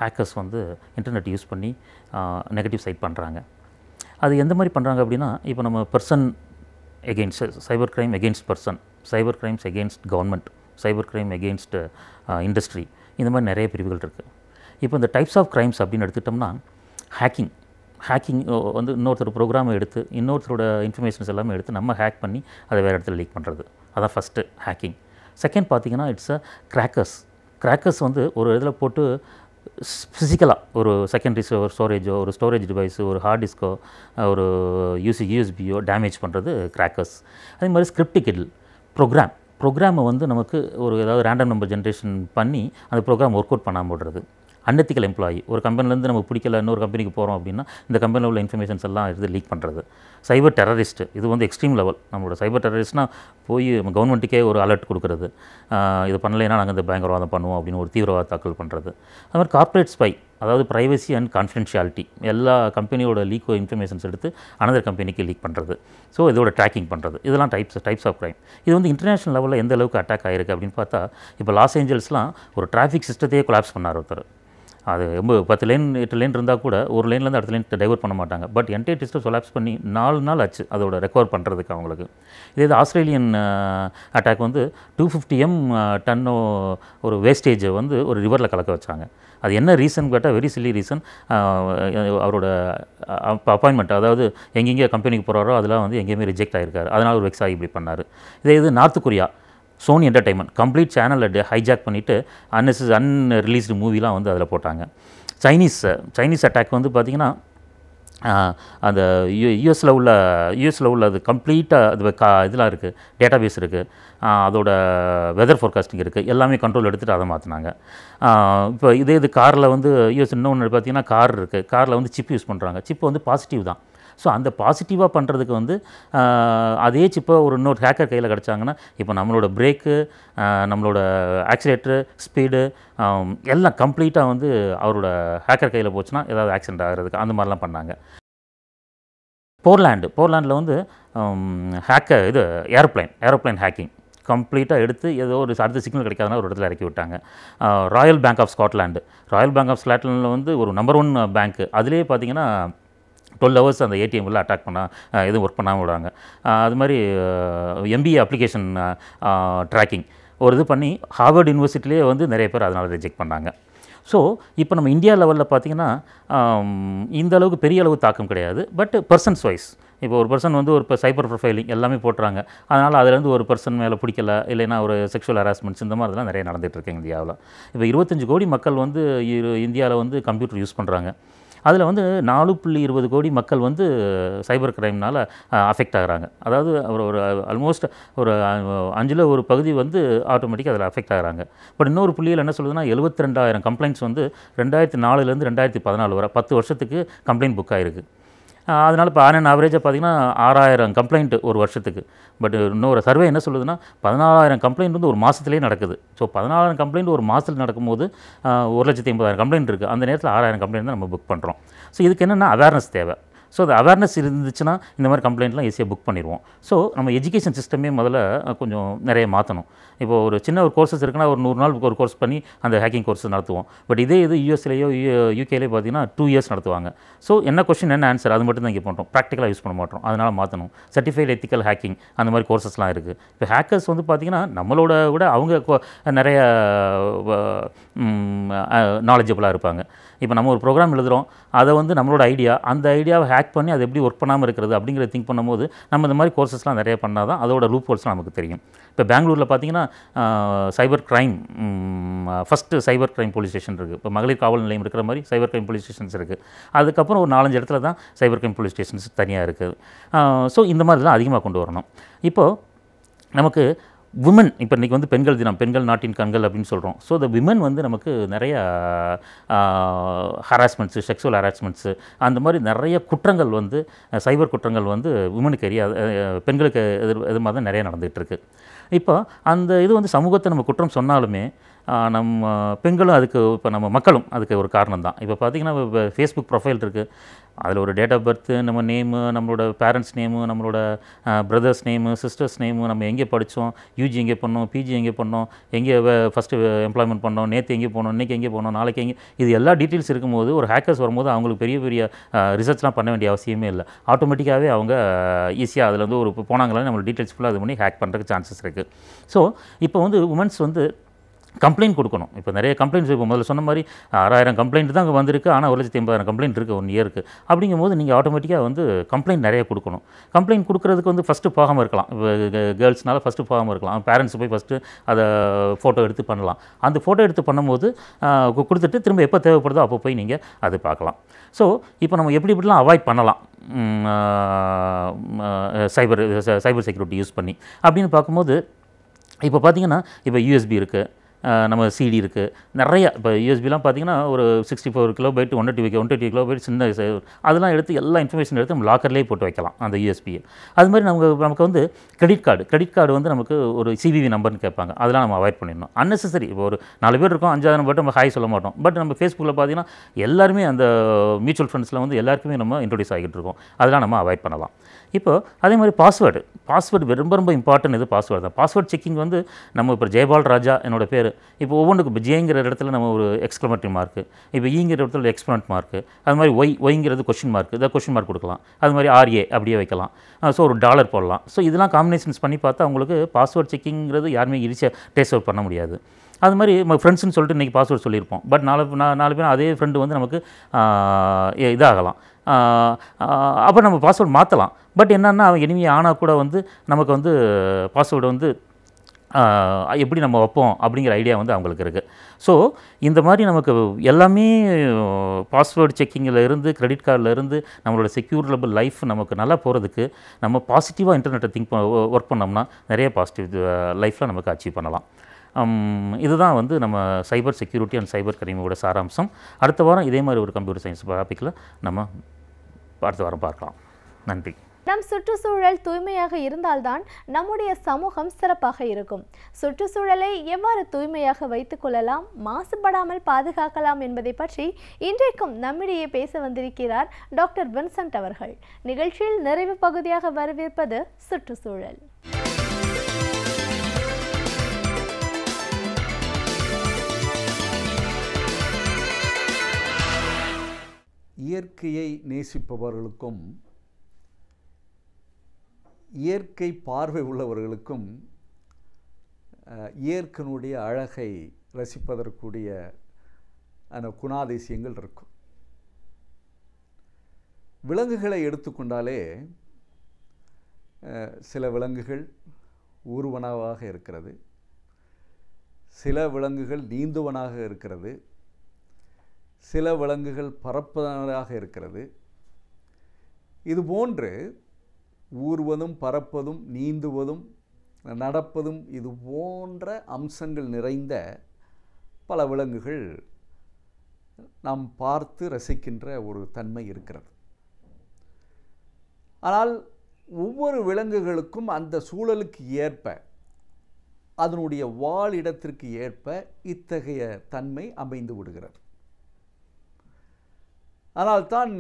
Speaker 7: ஹேக்கர்ஸ் வந்து இன்டர்நெட் யூஸ் பண்ணி நெகட்டிவ் சைட் பண்ணுறாங்க. அது எந்த மாதிரி பண்ணுறாங்க அப்படின்னா, இப்போ நம்ம person against cyber crime against person, cyber crimes against government, cyber crime against industry, இந்த மாதிரி நிறைய பிரிவுகள் இருக்குது. இப்போ இந்த டைப்ஸ் ஆஃப் கிரைம்ஸ் அப்படின்னு எடுத்துக்கிட்டோம்னா, ஹேக்கிங் வந்து இன்னொருத்தர் ப்ரோக்ராமை எடுத்து இன்னொருத்தரோட இன்ஃபர்மேஷன்ஸ் எல்லாமே எடுத்து நம்ம ஹேக் பண்ணி அதை வேறு இடத்துல லீக் பண்ணுறது, அதான் ஃபஸ்ட்டு ஹேக்கிங். செகண்ட் பார்த்திங்கன்னா இட்ஸ் அ கிராக்கர்ஸ் வந்து ஒரு இதில் போட்டு ஃபிசிக்கலாக ஒரு செகண்டரி ஸ்டோரேஜோ, ஒரு ஸ்டோரேஜ் டிவைஸோ, ஒரு ஹார்ட் டிஸ்கோ, ஒரு யூஎஸ்பியோ டேமேஜ் பண்ணுறது கிராக்கர்ஸ். அதே மாதிரி ஸ்கிரிப்ட் கிடில் ப்ரோக்ராமை வந்து நமக்கு ஒரு ஏதாவது ரேண்டம் நம்பர் ஜென்ரேஷன் பண்ணி அந்த ப்ரோக்ராம் ஒர்க் அவுட் பண்ணாமல் போடுறது. அன்எத்திக்கல் எம்ப்ளாயி, ஒரு கம்பெனிலேருந்து நமக்கு பிடிக்கல இன்னொரு கம்பெனிக்கு போகிறோம் அப்படின்னா இந்த கம்பெனியில் உள்ள இன்ஃபர்மேஷன்ஸ் எல்லாம் இது லீக் பண்ணுறது. சைபர் டெரரிஸ்ட், இது வந்து எக்ஸ்ட்ரீம் லெவல். நம்மளோட சைபர் டெரரிஸ்ட்னால் போய் கவர்மெண்ட்டுக்கே ஒரு அலர்ட் கொடுக்குறது, இது பண்ணலைன்னா நாங்கள் இந்த பயங்கரவாதம் பண்ணுவோம் அப்படின்னு ஒரு தீவிரவாத தாக்கல் பண்ணுறது. அது மாதிரி கார்ப்பரேட் ஸ்பை, அதாவது ப்ரைவசி அண்ட் கான்ஃபிடென்ஷியாலிட்டி, எல்லா கம்பெனியோட லீக் இன்ஃபர்மேஷன்ஸ் எடுத்து அனதர் கம்பெனிக்கு லீக் பண்ணுறது. ஸோ இதோட ட்ராக்கிங் பண்ணுறது, இதெல்லாம் டைப்ஸ் ஆஃப் க்ரைம். இது வந்து இன்டர்நேஷனல் லெவலில் எந்த அளவுக்கு அட்டாக் ஆகிருக்கு அப்படின்னு பார்த்தா, இப்போ லாஸ் ஏஞ்சல்ஸ்லாம் ஒரு டிராஃபிக் சிஸ்டத்தையே கொலாப்ஸ் பண்ணார் ஒருத்தர். அது ரொம்ப 10 லேன் 8 லேன் இருந்தால் கூட ஒரு லேன்லேருந்து அடுத்த லேன் டைவர்ட் பண்ண மாட்டாங்க. பட் என்டையர் சிஸ்டம் கொலாப்ஸ் பண்ணி 4 நாள் ஆச்சு அதோட ரெக்கவர் பண்ணுறதுக்கு அவங்களுக்கு. இதே ஆஸ்திரேலியன் அட்டாக் வந்து 250 டன்னோ ஒரு வேஸ்டேஜை வந்து ஒரு ரிவரில் கலக்க வச்சாங்க. அது என்ன ரீசன் கேட்டால் வெரி சில்லி ரீசன். அவரோட அப்பாயின்மெண்ட், அதாவது எங்கெங்கே கம்பெனிக்கு போகிறாரோ அதெல்லாம் வந்து எங்கேயுமே ரிஜெக்ட் ஆகிருக்காரு. அதனால் ஒரு வெக்ஸ் ஆகி இப்படி பண்ணார். இது North Korea Sony entertainment complete சேனலை ஹைஜாக் பண்ணிவிட்டு அன்ரிலீஸ்டு மூவிலாம் வந்து அதில் போட்டாங்க. சைனீஸ் அட்டாக் வந்து பார்த்திங்கன்னா அந்த யூஎஸில் உள்ள அது கம்ப்ளீட்டாக அது இதெல்லாம் இருக்குது, டேட்டாபேஸ் இருக்குது, அதோட வெதர் ஃபோர்காஸ்டிங் இருக்குது, எல்லாமே கண்ட்ரோல் எடுத்துகிட்டு அதை மாற்றினாங்க. இப்போ இது காரில் வந்து யூஎஸ் இன்னொன்று பார்த்திங்கன்னா கார் இருக்குது, காரில் வந்து சிப் யூஸ் பண்ணுறாங்க. சிப்பு வந்து பாசிட்டிவ் தான். ஸோ அந்த பாசிட்டிவாக பண்ணுறதுக்கு வந்து அதே சிப்பை ஒரு இன்னொரு ஹேக்கர் கையில் கிடச்சாங்கன்னா இப்போ நம்மளோட பிரேக்கு, நம்மளோட ஆக்சிலேட்டரு, ஸ்பீடு எல்லாம் கம்ப்ளீட்டாக வந்து அவரோட ஹேக்கர் கையில் போச்சுன்னா ஏதாவது ஆக்சிடென்ட் ஆகிறதுக்கு அந்த மாதிரிலாம் பண்ணாங்க. போர்லாண்டில் வந்து இது ஏரோப்ளைன் ஹேக்கிங் கம்ப்ளீட்டாக எடுத்து ஏதோ ஒரு அடுத்த சிக்னல் கிடைக்காதுனா ஒரு இடத்துல இறக்கி விட்டாங்க. ராயல் பேங்க் ஆஃப் ஸ்காட்லாண்டில் வந்து ஒரு நம்பர் 1 பேங்க்கு. அதிலே பார்த்தீங்கன்னா 12 ஹவர்ஸ் அந்த ஏடிஎம்மில் அட்டாக் எதுவும் ஒர்க் பண்ணாமல் விடுறாங்க. அது மாதிரி MBA அப்ளிகேஷன் ட்ராக்கிங் ஒரு இது பண்ணி ஹார்வர்ட் யூனிவர்சிட்டிலே வந்து நிறைய பேர் அதனால் ரிஜெக்ட் பண்ணாங்க. ஸோ இப்போ நம்ம இந்தியா லெவலில் பார்த்திங்கன்னா இந்த அளவுக்கு பெரிய அளவு தாக்கம் கிடையாது. பட் பர்சன்ஸ் வைஸ் இப்போ ஒரு பர்சன் வந்து ஒரு சைபர் ப்ரொஃபைலிங் எல்லாமே போட்டுறாங்க. அதனால் அதுலேருந்து ஒரு பர்சன் மேலே பிடிக்கல, இல்லைன்னா ஒரு செக்ஷுவல் ஹராஸ்மெண்ட்ஸ் இந்த மாதிரிலாம் நிறைய நடந்துகிட்ருக்கு இந்தியாவில். இப்போ 25 கோடி மக்கள் வந்து இந்தியாவில் வந்து கம்ப்யூட்டர் யூஸ் பண்ணுறாங்க. அதில் வந்து 4.20 கோடி மக்கள் வந்து சைபர் கிரைம்னால் அஃபெக்ட் ஆகிறாங்க. அதாவது ஒரு ஆல்மோஸ்ட் ஒரு 5ல் ஒரு பகுதி வந்து ஆட்டோமேட்டிக்காக அதில் அஃபெக்ட் ஆகிறாங்க. பட் இன்னொரு புள்ளியில் என்ன சொல்லுதுன்னா 72,000 கம்ப்ளைண்ட்ஸ் வந்து 2004லேருந்து 2014 வரை 10 வருஷத்துக்கு கம்ப்ளைண்ட் புக் ஆகிருக்கு. அதனால் இப்போ ஆன் ஆவரேஜாக பார்த்திங்கன்னா 6,000 கம்ப்ளைண்ட் ஒரு வருஷத்துக்கு. பட் இன்னொரு சர்வே என்ன சொல்லுதுன்னா 14,000 கம்ப்ளைண்ட் வந்து ஒரு மாதத்துலேயே நடக்குது. ஸோ 14,000 கம்ப்ளைண்ட் ஒரு மாதத்தில் நடக்கும்போது 1,80,000 கம்ப்ளைண்ட் இருக்குது. அந்த நேரத்தில் 6,000 கம்ப்ளைண்ட் தான் நம்ம புக் பண்ணுறோம். ஸோ இதுக்கு என்னென்னா அவேர்னஸ் தேவை. ஸோ அந்த அவேர்னஸ் இருந்துச்சுன்னா இந்த மாதிரி கம்ப்ளைண்ட்லாம் ஈஸியாக புக் பண்ணிடுவோம். ஸோ நம்ம எஜுகேஷன் சிஸ்டமே முதல்ல கொஞ்சம் நிறைய மாற்றணும். இப்போ ஒரு சின்ன ஒரு கோர்சஸ் இருக்குன்னா ஒரு 100 நாள் ஒரு கோர்ஸ் பண்ணி அந்த ஹேக்கிங் கோர்ஸஸ் நடத்துவோம். பட் இதே இது யூஎஸ்லேயோ யூகேலேயோ பார்த்தீங்கன்னா 2 இயர்ஸ் நடத்துவாங்க. ஸோ என்ன கொஸ்டின் என்ன ஆன்சர் அது மட்டும் தான் இங்கே பண்ணுறோம், ப்ராக்டிக்கலாக யூஸ் பண்ண மாட்டோம். அதனால் மாற்றணும். சர்டிஃபைட் எத்திக்கல் ஹேக்கிங் அந்த மாதிரி கோர்சஸ்லாம் இருக்குது. இப்போ ஹேக்கர்ஸ் வந்து பார்த்திங்கன்னா நம்மளோட விட அவங்க நிறைய நாலேஜபிளாக இருப்பாங்க. இப்போ நம்ம ஒரு ப்ரோக்ராம் எழுதுகிறோம், அதை வந்து நம்மளோட அந்த ஐடியாவை ஹேக் பண்ணி அதை எப்படி ஒர்க் பண்ணாமல் இருக்கிறது அப்படிங்கிறத திங்க் பண்ணும்போது நம்ம இந்த மாதிரி கோர்சஸ்லாம் நிறைய பண்ணால் தான் அதோட லூப் ஹோல்ஸ்லாம் நமக்கு தெரியும். இப்போ பெங்களூரில் பார்த்தீங்கன்னா cyber crime first cyber crime police station இருக்குது. இப்போ மகளிர் காவல் நிலையம் இருக்கிற மாதிரி சைபர் கிரைம் போலீஸ் ஸ்டேஷன்ஸ் இருக்குது. அதுக்கப்புறம் ஒரு 4-5 இடத்துல தான் சைபர் கிரைம் போலீஸ் ஸ்டேஷன்ஸ் தனியாக இருக்குது. ஸோ இந்த மாதிரிலாம் அதிகமாக கொண்டு வரணும். இப்போது நமக்கு விமன் இப்போ இன்றைக்கி வந்து பெண்கள் தினம், பெண்கள் நாட்டின் கண்கள் அப்படின்னு சொல்கிறோம். ஸோ இந்த விமன் வந்து நமக்கு நிறைய ஹராஸ்மெண்ட்ஸு, செக்ஷுவல் ஹராஸ்மெண்ட்ஸு அந்த மாதிரி நிறைய குற்றங்கள் வந்து சைபர் குற்றங்கள் வந்து விமனுக்கு பெண்களுக்கு எதிர்மாக தான் நிறைய நடந்துகிட்ருக்கு. இப்போ அந்த இது வந்து சமூகத்தை நம்ம குற்றம் சொன்னாலுமே நம்ம பெண்களும் அதுக்கு இப்போ நம்ம மக்களும் அதுக்கு ஒரு காரணம் தான். இப்போ பார்த்திங்கன்னா இப்போ ஃபேஸ்புக் ப்ரொஃபைல் இருக்குது. அதில் ஒரு டேட் ஆஃப் பர்த்து, நம்ம நேமு, நம்மளோட பேரண்ட்ஸ் நேமு, நம்மளோட பிரதர்ஸ் நேமு, சிஸ்டர்ஸ் நேமு, நம்ம எங்கே படித்தோம், யூஜி எங்கே பண்ணோம், பிஜி எங்கே பண்ணோம், எங்கே ஃபஸ்ட்டு எம்ப்ளாய்மெண்ட் பண்ணோம், நேற்று எங்கே போனோம், இன்றைக்கி எங்கே போனோம், நாளைக்கு எங்கே, இது எல்லா டீட்டெயில்ஸ் இருக்கும்போது ஒரு ஹேக்கர்ஸ் வரும்போது அவங்களுக்கு பெரிய பெரிய ரிசர்ச்லாம் பண்ண வேண்டிய அவசியமே இல்லை. ஆட்டோமேட்டிக்காகவே அவங்க ஈஸியாக அதில் வந்து ஒரு போனாங்களே நம்ம டீட்டெயில்ஸ் ஃபுல்லாக அது பண்ணி ஹேக் பண்ணுறதுக்கு சான்சஸ் இருக்குது. ஸோ இப்போ வந்து உமன்ஸ் வந்து கம்ப்ளைண்ட் கொடுக்கணும். இப்போ நிறைய கம்ப்ளைண்ட்ஸ் இப்போ முதல்ல சொன்ன மாதிரி 6,000 கம்ப்ளைண்ட் தான் அங்கே வந்திருக்கு. ஆனால் 1,80,000 கம்ப்ளைண்ட் இருக்குது 1 இயருக்கு. அப்படிங்கும்போது நீங்கள் ஆட்டோமேட்டிக்காக வந்து கம்ப்ளைண்ட் நிறைய கொடுக்கணும். கம்ப்ளைண்ட் கொடுக்குறதுக்கு வந்து ஃபஸ்ட்டு போகாமல் இருக்கலாம். இப்போ கேர்ள்ஸ்னால ஃபஸ்ட்டு போகாமல் இருக்கலாம். பேரண்ட்ஸ் போய் ஃபஸ்ட்டு அதை ஃபோட்டோ எடுத்து பண்ணலாம். அந்த ஃபோட்டோ எடுத்து பண்ணும்போது கொடுத்துட்டு திரும்ப எப்போ தேவைப்படுதோ அப்போ போய் நீங்கள் அது பார்க்கலாம். ஸோ இப்போ நம்ம எப்படிலாம் அவாய்ட் பண்ணலாம் சைபர் செக்யூரிட்டி யூஸ் பண்ணி அப்படின்னு பார்க்கும்போது இப்போ பார்த்திங்கன்னா இப்போ யூஎஸ்பி இருக்குது, நம்ம சிடி இருக்குது நிறைய. இப்போ யூஎஸ்பிலாம் பார்த்திங்கன்னா ஒரு 64 கிலோபைட் 120 கிலோபைட் சின்ன அதெல்லாம் எடுத்து எல்லா இன்ஃபர்மேஷன் எடுத்து நம்ம லாக்கர்லேயே போட்டு வைக்கலாம் அந்த யூஎஸ்பியை. அது மாதிரி நமக்கு வந்து கிரெடிட் கார்டு வந்து நமக்கு ஒரு சிவிவி நம்பர்னு கேட்பாங்க. அதெல்லாம் நம்ம அவாய்ட் பண்ணிடணும். அன்னெசரி இப்போ ஒரு 4 பேர் இருக்கோம், 5,000 பேர் நம்ம ஹாய் சொல்ல மாட்டோம். பட் நம்ம ஃபேஸ்புக்கில் பார்த்திங்கன்னா எல்லாருமே அந்த மியூச்சுவல் ஃபண்ட்ஸில் வந்து எல்லாருக்குமே நம்ம இன்ட்ரோடியூஸ் ஆகிட்டு இருக்கோம். அதெல்லாம் நம்ம அவாய்ட் பண்ணலாம். இப்போ அதே மாதிரி பாஸ்வேர்டு ரொம்ப ரொம்ப இம்பார்ட்டன்ட். இது பாஸ்வேர்டு தான். பாஸ்வேர்ட் செக்கிங் வந்து நம்ம இப்போ ஜெயபால் ராஜா என்னோட பேர், இப்போ ஒவ்வொன்றுக்கும் இப்போ ஜேங்கிற இடத்துல நம்ம ஒரு எக்ஸ்க்ளமேட்டரி மார்க்கு, இப்போ ஈங்கிற இடத்துல எக்ஸ்பிளண்ட் மார்க்கு, அது மாதிரி ஒய்ங்கிறது கொஷின் மார்க், இதை கொஷின் மார்க் கொடுக்கலாம். அது மாதிரி RA அப்படியே வைக்கலாம். ஸோ ஒரு டாலர் போடலாம். ஸோ இதெல்லாம் காம்பினேஷன்ஸ் பண்ணி பார்த்தா உங்களுக்கு பாஸ்வேர்ட் செக்கிங்கிறது யாருமே ஈஸியாக டேஸ்ட் அவுட் பண்ண முடியாது. அது மாதிரி நம்ம ஃப்ரெண்ட்ஸ்னு சொல்லிட்டு இன்றைக்கி பாஸ்வேர்ட் சொல்லியிருப்போம். பட் 4 பேர் அதே ஃப்ரெண்டு வந்து நமக்கு இதாகலாம். அப்போ நம்ம பாஸ்வேர்டு மாற்றலாம். பட் என்னென்னா அவன் எனிமி ஆனால் கூட வந்து நமக்கு வந்து பாஸ்வேர்டு வந்து எப்படி நம்ம வைப்போம் அப்படிங்கிற ஐடியா வந்து அவங்களுக்கு இருக்குது. ஸோ இந்த மாதிரி நமக்கு எல்லாமே பாஸ்வேர்டு செக்கிங்கில் இருந்து கிரெடிட் கார்டில் இருந்து நம்மளோட செக்யூரபிள் லைஃப் நமக்கு நல்லா போகிறதுக்கு நம்ம பாசிட்டிவாக இன்டர்நெட்டை ஒர்க் பண்ணோம்னா நிறைய பாசிட்டிவ் லைஃப்பில் நமக்கு அச்சீவ் பண்ணலாம். இதுதான் வந்து நம்ம சைபர் செக்யூரிட்டி அண்ட் சைபர் கிரைமோட சாராம்சம். அடுத்த வாரம் இதே மாதிரி ஒரு கம்ப்யூட்டர் சயின்ஸ் டாப்பிக்கில் நம்ம அடுத்த வாரம் பார்க்கலாம். நன்றி.
Speaker 1: நம் சுற்றுச்சூழல் தூய்மையாக இருந்தால்தான் நம்முடைய சமூகம் சிறப்பாக இருக்கும். சுற்றுச்சூழலை எவ்வாறு தூய்மையாக வைத்துக் கொள்ளலாம், மாசுபடாமல் பாதுகாக்கலாம் என்பதை பற்றி இன்றைக்கும் நம்மிடையே பேச வந்திருக்கிறார் டாக்டர் வின்சென்ட் அவர்கள். நிகழ்ச்சியில் நிறைவு பகுதியாக வரவேற்பது சுற்றுச்சூழல்.
Speaker 8: இயற்கையை நேசிப்பவர்களுக்கும் இயற்கை பார்வை உள்ளவர்களுக்கும் இயற்கையினுடைய அழகை ரசிப்பதற்குரிய அந்த குணாதிசயங்கள் இருக்கும். விலங்குகளை எடுத்துக்கொண்டாலே சில விலங்குகள் ஊர்வனவாக இருக்கிறது, சில விலங்குகள் நீந்துவனாக இருக்கிறது, சில விலங்குகள் பறப்பதாக இருக்கிறது. இதுபோன்று ஊர்வதும் பறப்பதும் நீந்துவதும் நடப்பதும் இது போன்ற அம்சங்கள் நிறைந்த பல விலங்குகள் நாம் பார்த்து ரசிக்கின்ற ஒரு தன்மை இருக்கிறது. ஆனால் ஒவ்வொரு விலங்குகளுக்கும் அந்த சூழலுக்கு ஏற்ப, அதனுடைய வாழிடத்திற்கு ஏற்ப இத்தகைய தன்மை அமைந்து விடுகிறது. ஆனால் தான்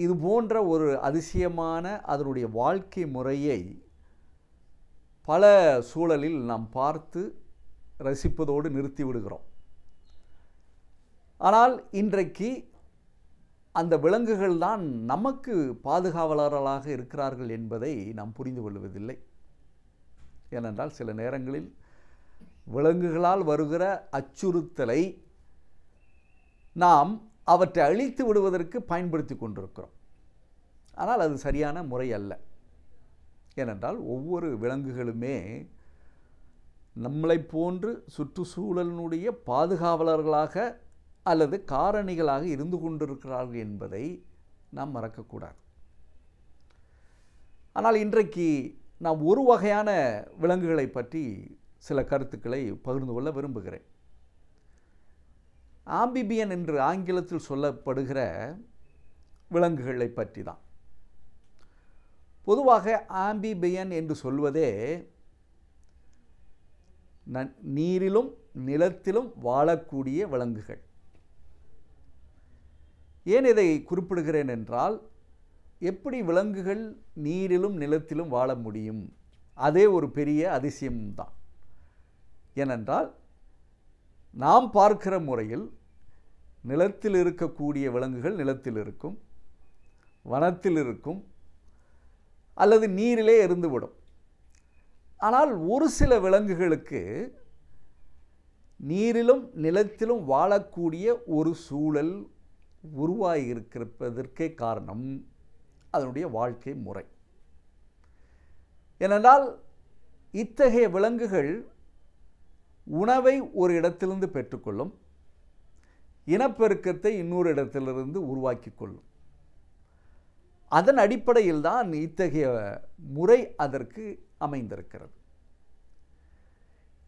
Speaker 8: இது போன்ற ஒரு அதிசயமான அதனுடைய வாழ்க்கை முறையை பல சூழலில் நாம் பார்த்து ரசிப்பதோடு நிறுத்தி விடுகிறோம். ஆனால் இன்றைக்கு அந்த விலங்குகள் தான் நமக்கு பாதுகாவலர்களாக இருக்கிறார்கள் என்பதை நாம் புரிந்து கொள்வதில்லை. ஏனென்றால் சில நேரங்களில் விலங்குகளால் வருகிற அச்சுறுத்தலை நாம் அவற்றை அழித்து விடுவதற்கு பயன்படுத்தி கொண்டிருக்கிறோம். ஆனால் அது சரியான முறை அல்ல. ஏனென்றால் ஒவ்வொரு விலங்குகளுமே நம்மளை போன்று சுற்றுச்சூழலினுடைய பாதுகாவலர்களாக அல்லது காரணிகளாக இருந்து கொண்டிருக்கிறார்கள் என்பதை நாம் மறக்கக்கூடாது. ஆனால் இன்றைக்கு நாம் ஒரு வகையான விலங்குகளை பற்றி சில கருத்துக்களை பகிர்ந்து கொள்ள விரும்புகிறேன். ஆம்பிபியன் என்று ஆங்கிலத்தில் சொல்லப்படுகிற விலங்குகளை பற்றி தான். பொதுவாக ஆம்பிபியன் என்று சொல்வதே நீரிலும் நிலத்திலும் வாழக்கூடிய விலங்குகள். ஏன் இதை குறிப்பிடுகிறேன் என்றால், எப்படி விலங்குகள் நீரிலும் நிலத்திலும் வாழ முடியும்? அதே ஒரு பெரிய அதிசயம்தான். ஏனென்றால் நாம் பார்க்கிற முறையில் நிலத்தில் இருக்கக்கூடிய விலங்குகள் நிலத்தில் இருக்கும், வனத்தில் இருக்கும், அல்லது நீரிலே இருந்துவிடும். ஆனால் ஒரு சில விலங்குகளுக்கு நீரிலும் நிலத்திலும் வாழக்கூடிய ஒரு சூழல் உருவாகி இருக்கிறதற்கே காரணம் அதனுடைய வாழ்க்கை முறை. ஏனென்றால் இத்தகைய விலங்குகள் உணவை ஒரு இடத்திலிருந்து பெற்றுக்கொள்ளும், இனப்பெருக்கத்தை இன்னொரு இடத்திலிருந்து உருவாக்கி கொள்ளும். அதன் அடிப்படையில் தான் இத்தகைய முறை அதற்கு அமைந்திருக்கிறது.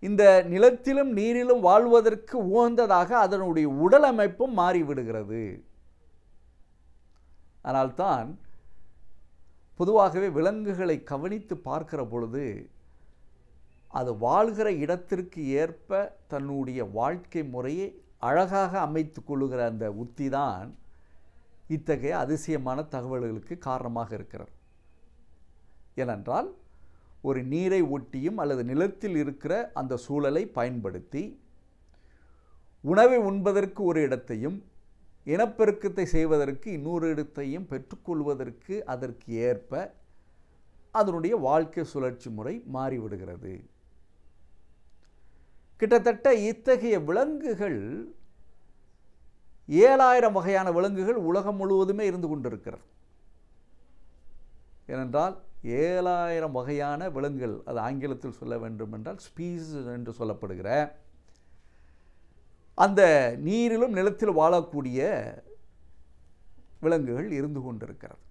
Speaker 8: இந்த நிலத்திலும் நீரிலும் வாழ்வதற்கு உகந்ததாக அதனுடைய உடல் அமைப்பும் மாறிவிடுகிறது. ஆனால்தான் பொதுவாகவே விலங்குகளை கவனித்து பார்க்கிற பொழுது அது வாழ்கிற இடத்திற்கு ஏற்ப தன்னுடைய வாழ்க்கை முறையை அழகாக அமைத்து கொள்ளுகிற அந்த உத்தி தான் இத்தகைய அதிசயமான தகவல்களுக்கு காரணமாக இருக்கிறது. ஏனென்றால் ஒரு நீரை ஒட்டியும் அல்லது நிலத்தில் இருக்கிற அந்த சூழலை பயன்படுத்தி உணவை உண்பதற்கு ஒரு இடத்தையும் இனப்பெருக்கத்தை செய்வதற்கு இன்னொரு இடத்தையும் பெற்றுக்கொள்வதற்கு அதற்கு ஏற்ப அதனுடைய வாழ்க்கை சுழற்சி முறை மாறிவிடுகிறது. கிட்டத்தட்ட இத்தகைய விலங்குகள் 7000 வகையான விலங்குகள் உலகம் முழுவதுமே இருந்து கொண்டிருக்கிறது. ஏனென்றால் 7000 வகையான விலங்குகள், அது ஆங்கிலத்தில் சொல்ல வேண்டும் என்றால் ஸ்பீசிஸ் என்று சொல்லப்படுகிற அந்த நீரிலும் நிலத்தில் வாழக்கூடிய விலங்குகள் இருந்து கொண்டிருக்கிறது.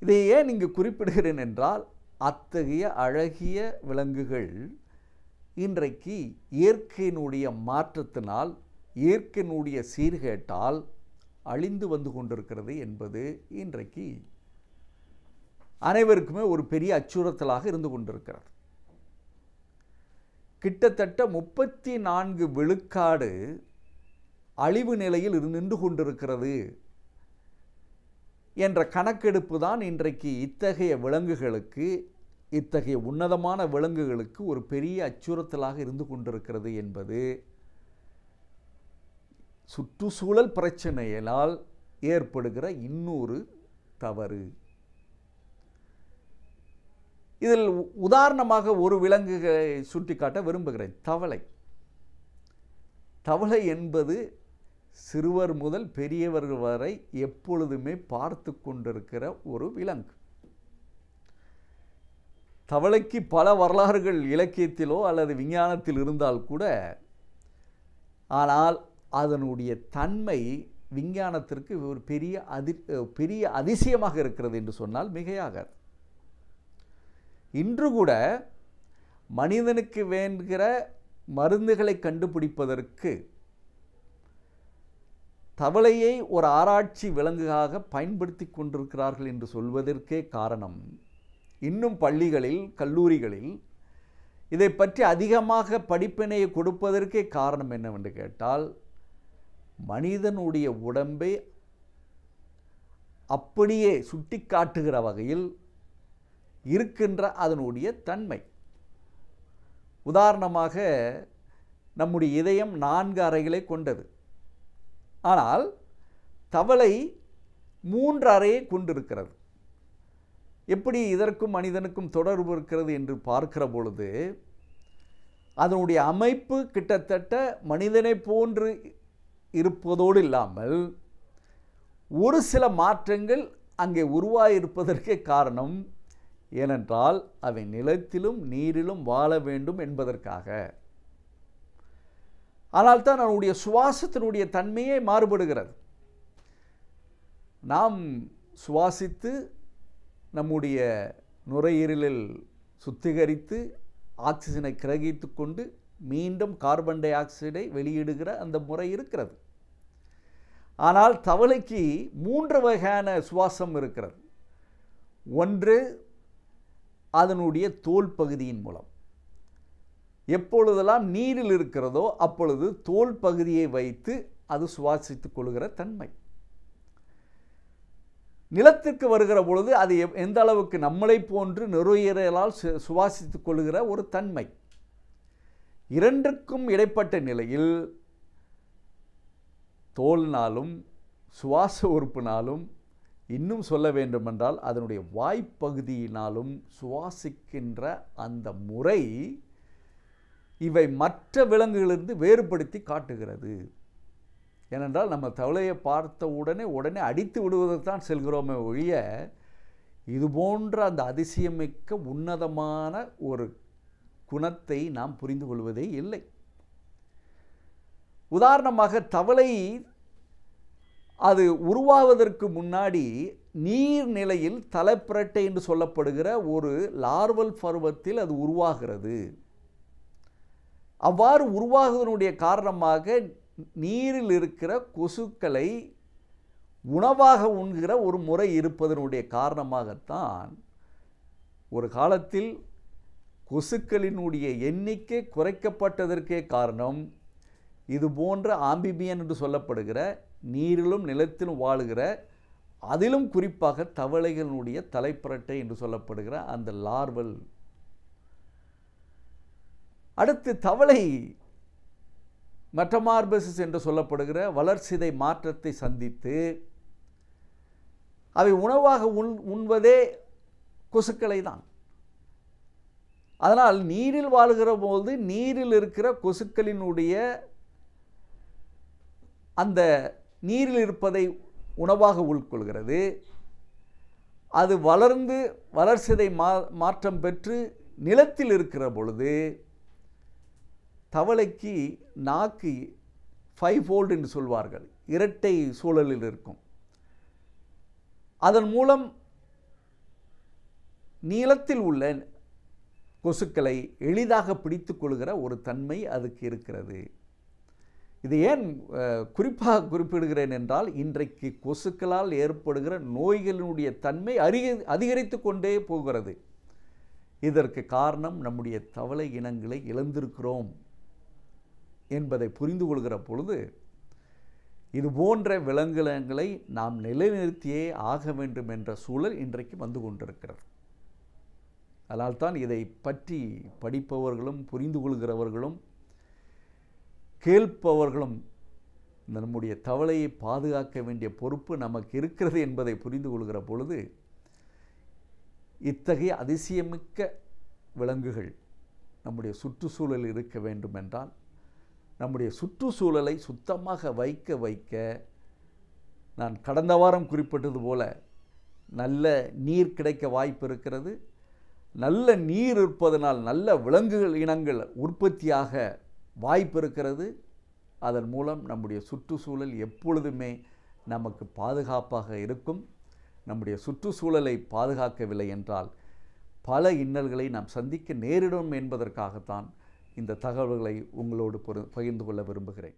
Speaker 8: இதை ஏன் இங்கு குறிப்பிடுகிறேன் என்றால், அத்தகைய அழகிய விலங்குகள் இன்றைக்கு இயற்கையினுடைய மாற்றத்தினால், இயற்கையினுடைய சீர்கேட்டால் அழிந்து வந்து கொண்டிருக்கிறது என்பது இன்றைக்கு அனைவருக்குமே ஒரு பெரிய அச்சுறுத்தலாக இருந்து கொண்டிருக்கிறது. கிட்டத்தட்ட 34 விழுக்காடு அழிவு நிலையில் நின்று கொண்டிருக்கிறது என்ற கணக்கெடுப்பு தான் இன்றைக்கு இத்தகைய விலங்குகளுக்கு, இத்தகைய உன்னதமான விலங்குகளுக்கு ஒரு பெரிய அச்சுறுத்தலாக இருந்து கொண்டிருக்கிறது என்பது சுற்றுச்சூழல் பிரச்சனையினால் ஏற்படுகிற இன்னொரு தவறு. இதில் உதாரணமாக ஒரு விலங்குகளை சுட்டிக்காட்ட விரும்புகிறேன். தவளை. தவளை என்பது சிறுவர் முதல் பெரியவர்கள் வரை எப்பொழுதுமே பார்த்து கொண்டிருக்கிற ஒரு விலங்கு. தவளைக்கு பல வரலாறுகள் இலக்கியத்திலோ அல்லது விஞ்ஞானத்தில் இருந்தால் கூட, ஆனால் அதனுடைய தன்மை விஞ்ஞானத்திற்கு ஒரு பெரிய அதிசயமாக இருக்கிறது என்று சொன்னால் மிகையாகாது. இன்று கூட மனிதனுக்கு வேண்டுகிற மருந்துகளை கண்டுபிடிப்பதற்கு தவளையை ஒரு ஆராய்ச்சி விலங்காக பயன்படுத்தி கொண்டிருக்கிறார்கள் என்று சொல்வதற்கே காரணம், இன்னும் பள்ளிகளில் கல்லூரிகளில் இதை பற்றி அதிகமாக படிப்பினையை கொடுப்பதற்கே காரணம் என்னவென்று கேட்டால், மனிதனுடைய உடம்பை அப்படியே சுட்டி காட்டுகிற வகையில் இருக்கின்ற அதனுடைய தன்மை. உதாரணமாக நம்முடைய இதயம் 4 அறைகளை கொண்டது. ஆனால் தவளை 3 அறையை கொண்டிருக்கிறது. எப்படி இதற்கும் மனிதனுக்கும் தொடர்பு இருக்கிறது என்று பார்க்கிற பொழுது, அதனுடைய அமைப்பு கிட்டத்தட்ட மனிதனை போன்று இருப்பதோடு இல்லாமல் ஒரு சில மாற்றங்கள் அங்கே உருவாகியிருப்பதற்கே காரணம். ஏனென்றால் அவை நிலத்திலும் நீரிலும் வாழ வேண்டும் என்பதற்காக. ஆனால் தான் நம்முடைய சுவாசத்தினுடைய தன்மையே மாறுபடுகிறது. நாம் சுவாசித்து நம்முடைய நுரையீரலில் சுத்திகரித்து ஆக்சிஜனை கிரகித்து கொண்டு மீண்டும் கார்பன் டை ஆக்சைடை வெளியிடுகிற அந்த முறை இருக்கிறது. ஆனால் தவளைக்கு 3 வகையான சுவாசம் இருக்கிறது. ஒன்று அதனுடைய தோல் பகுதியின் மூலம். எப்பொழுதெல்லாம் நீரில் இருக்கிறதோ அப்பொழுது தோல் பகுதியை வைத்து அது சுவாசித்துக் கொள்கிற தன்மை. நிலத்திற்கு வருகிற பொழுது அது எந்த அளவுக்கு நம்மளை போன்று நுரையீரலால் சுவாசித்துக் கொள்கிற ஒரு தன்மை. இரண்டுக்கும் இடைப்பட்ட நிலையில் தோல்னாலும் சுவாச உறுப்பினாலும், இன்னும் சொல்ல வேண்டுமென்றால் அதனுடைய வாய்ப்பகுதியினாலும் சுவாசிக்கின்ற அந்த முறை இவை மற்ற விலங்குகளிலிருந்து வேறுபடுத்தி காட்டுகிறது. ஏனென்றால் நம்ம தவளையை பார்த்த உடனே அடித்து விடுவதற்கு தான் செல்கிறோமே ஒழிய, இது போன்ற அந்த அதிசயமிக்க உன்னதமான ஒரு குணத்தை நாம் புரிந்து கொள்வதே இல்லை. உதாரணமாக தவளை அது உருவாவதற்கு முன்னாடி நீர்நிலையில் தலைப்பிரட்டை என்று சொல்லப்படுகிற ஒரு லார்வல் பருவத்தில் அது உருவாகிறது. அவ்வாறு உருவாகுவதனுடைய காரணமாக நீரில் இருக்கிற கொசுக்களை உணவாக உண்கிற ஒரு முறை இருப்பதனுடைய காரணமாகத்தான் ஒரு காலத்தில் கொசுக்களினுடைய எண்ணிக்கை குறைக்கப்பட்டதற்கே காரணம் இது போன்ற ஆம்பிபியன் என்று சொல்லப்படுகிற நீரிலும் நிலத்திலும் வாழுகிற, அதிலும் குறிப்பாக தவளைகளுடைய தலைப்பிரட்டை என்று சொல்லப்படுகிற அந்த லார்வல். அடுத்து தவளை மெட்டமார்பசிஸ் என்று சொல்லப்படுகிற வளர்சிதை மாற்றத்தை சந்தித்து அவை உணவாக உண்பதே கொசுக்களை தான். அதனால் நீரில் வாழுகிற போது நீரில் இருக்கிற கொசுக்களினுடைய அந்த நீரில் இருப்பதை உணவாக உட்கொள்கிறது. அது வளர்ந்து வளர்சிதை மாற்றம் பெற்று நிலத்தில் இருக்கிற பொழுது தவளைக்கு நாக்கு 5-fold என்று சொல்வார்கள், இரட்டை சூழலில் இருக்கும். அதன் மூலம் நீளத்தில் உள்ள கொசுக்களை எளிதாக பிடித்து கொள்கிற ஒரு தன்மை அதுக்கு இருக்கிறது. இது ஏன் குறிப்பாக குறிப்பிடுகிறேன் என்றால், இன்றைக்கு கொசுக்களால் ஏற்படுகிற நோய்களினுடைய தன்மை அதிகரித்து கொண்டே போகிறது. இதற்கு காரணம் நம்முடைய தவளை இனங்களை இழந்திருக்கிறோம் என்பதை புரிந்து கொள்கிற பொழுது, இது போன்ற விலங்கினங்களை நாம் நிலைநிறுத்தியே ஆக வேண்டும் என்ற சூழல் இன்றைக்கு வந்து கொண்டிருக்கிறது. அதனால்தான் இதை பற்றி படிப்பவர்களும் புரிந்து கொள்கிறவர்களும் கேட்பவர்களும் நம்முடைய தவளையை பாதுகாக்க வேண்டிய பொறுப்பு நமக்கு இருக்கிறது என்பதை புரிந்து கொள்கிற பொழுது, இத்தகைய அதிசயமிக்க விலங்குகள் நம்முடைய சுற்றுச்சூழலில் இருக்க வேண்டும் என்றால், நம்முடைய சுற்றுச்சூழலை சுத்தமாக வைக்க நான் கடந்த வாரம் குறிப்பிட்டது போல நல்ல நீர் கிடைக்க வாய்ப்பு இருக்கிறது. நல்ல நீர் இருப்பதனால் நல்ல விலங்குகள் இனங்கள் உற்பத்தியாக வாய்ப்பு இருக்கிறது. அதன் மூலம் நம்முடைய சுற்றுச்சூழல் எப்பொழுதுமே நமக்கு பாதுகாப்பாக இருக்கும். நம்முடைய சுற்றுச்சூழலை பாதுகாக்கவில்லை என்றால் பல இன்னல்களை நாம் சந்திக்க நேரிடும் என்பதற்காகத்தான் இந்த தகவல்களை உங்களோடு பகிர்ந்து கொள்ள விரும்புகிறேன்.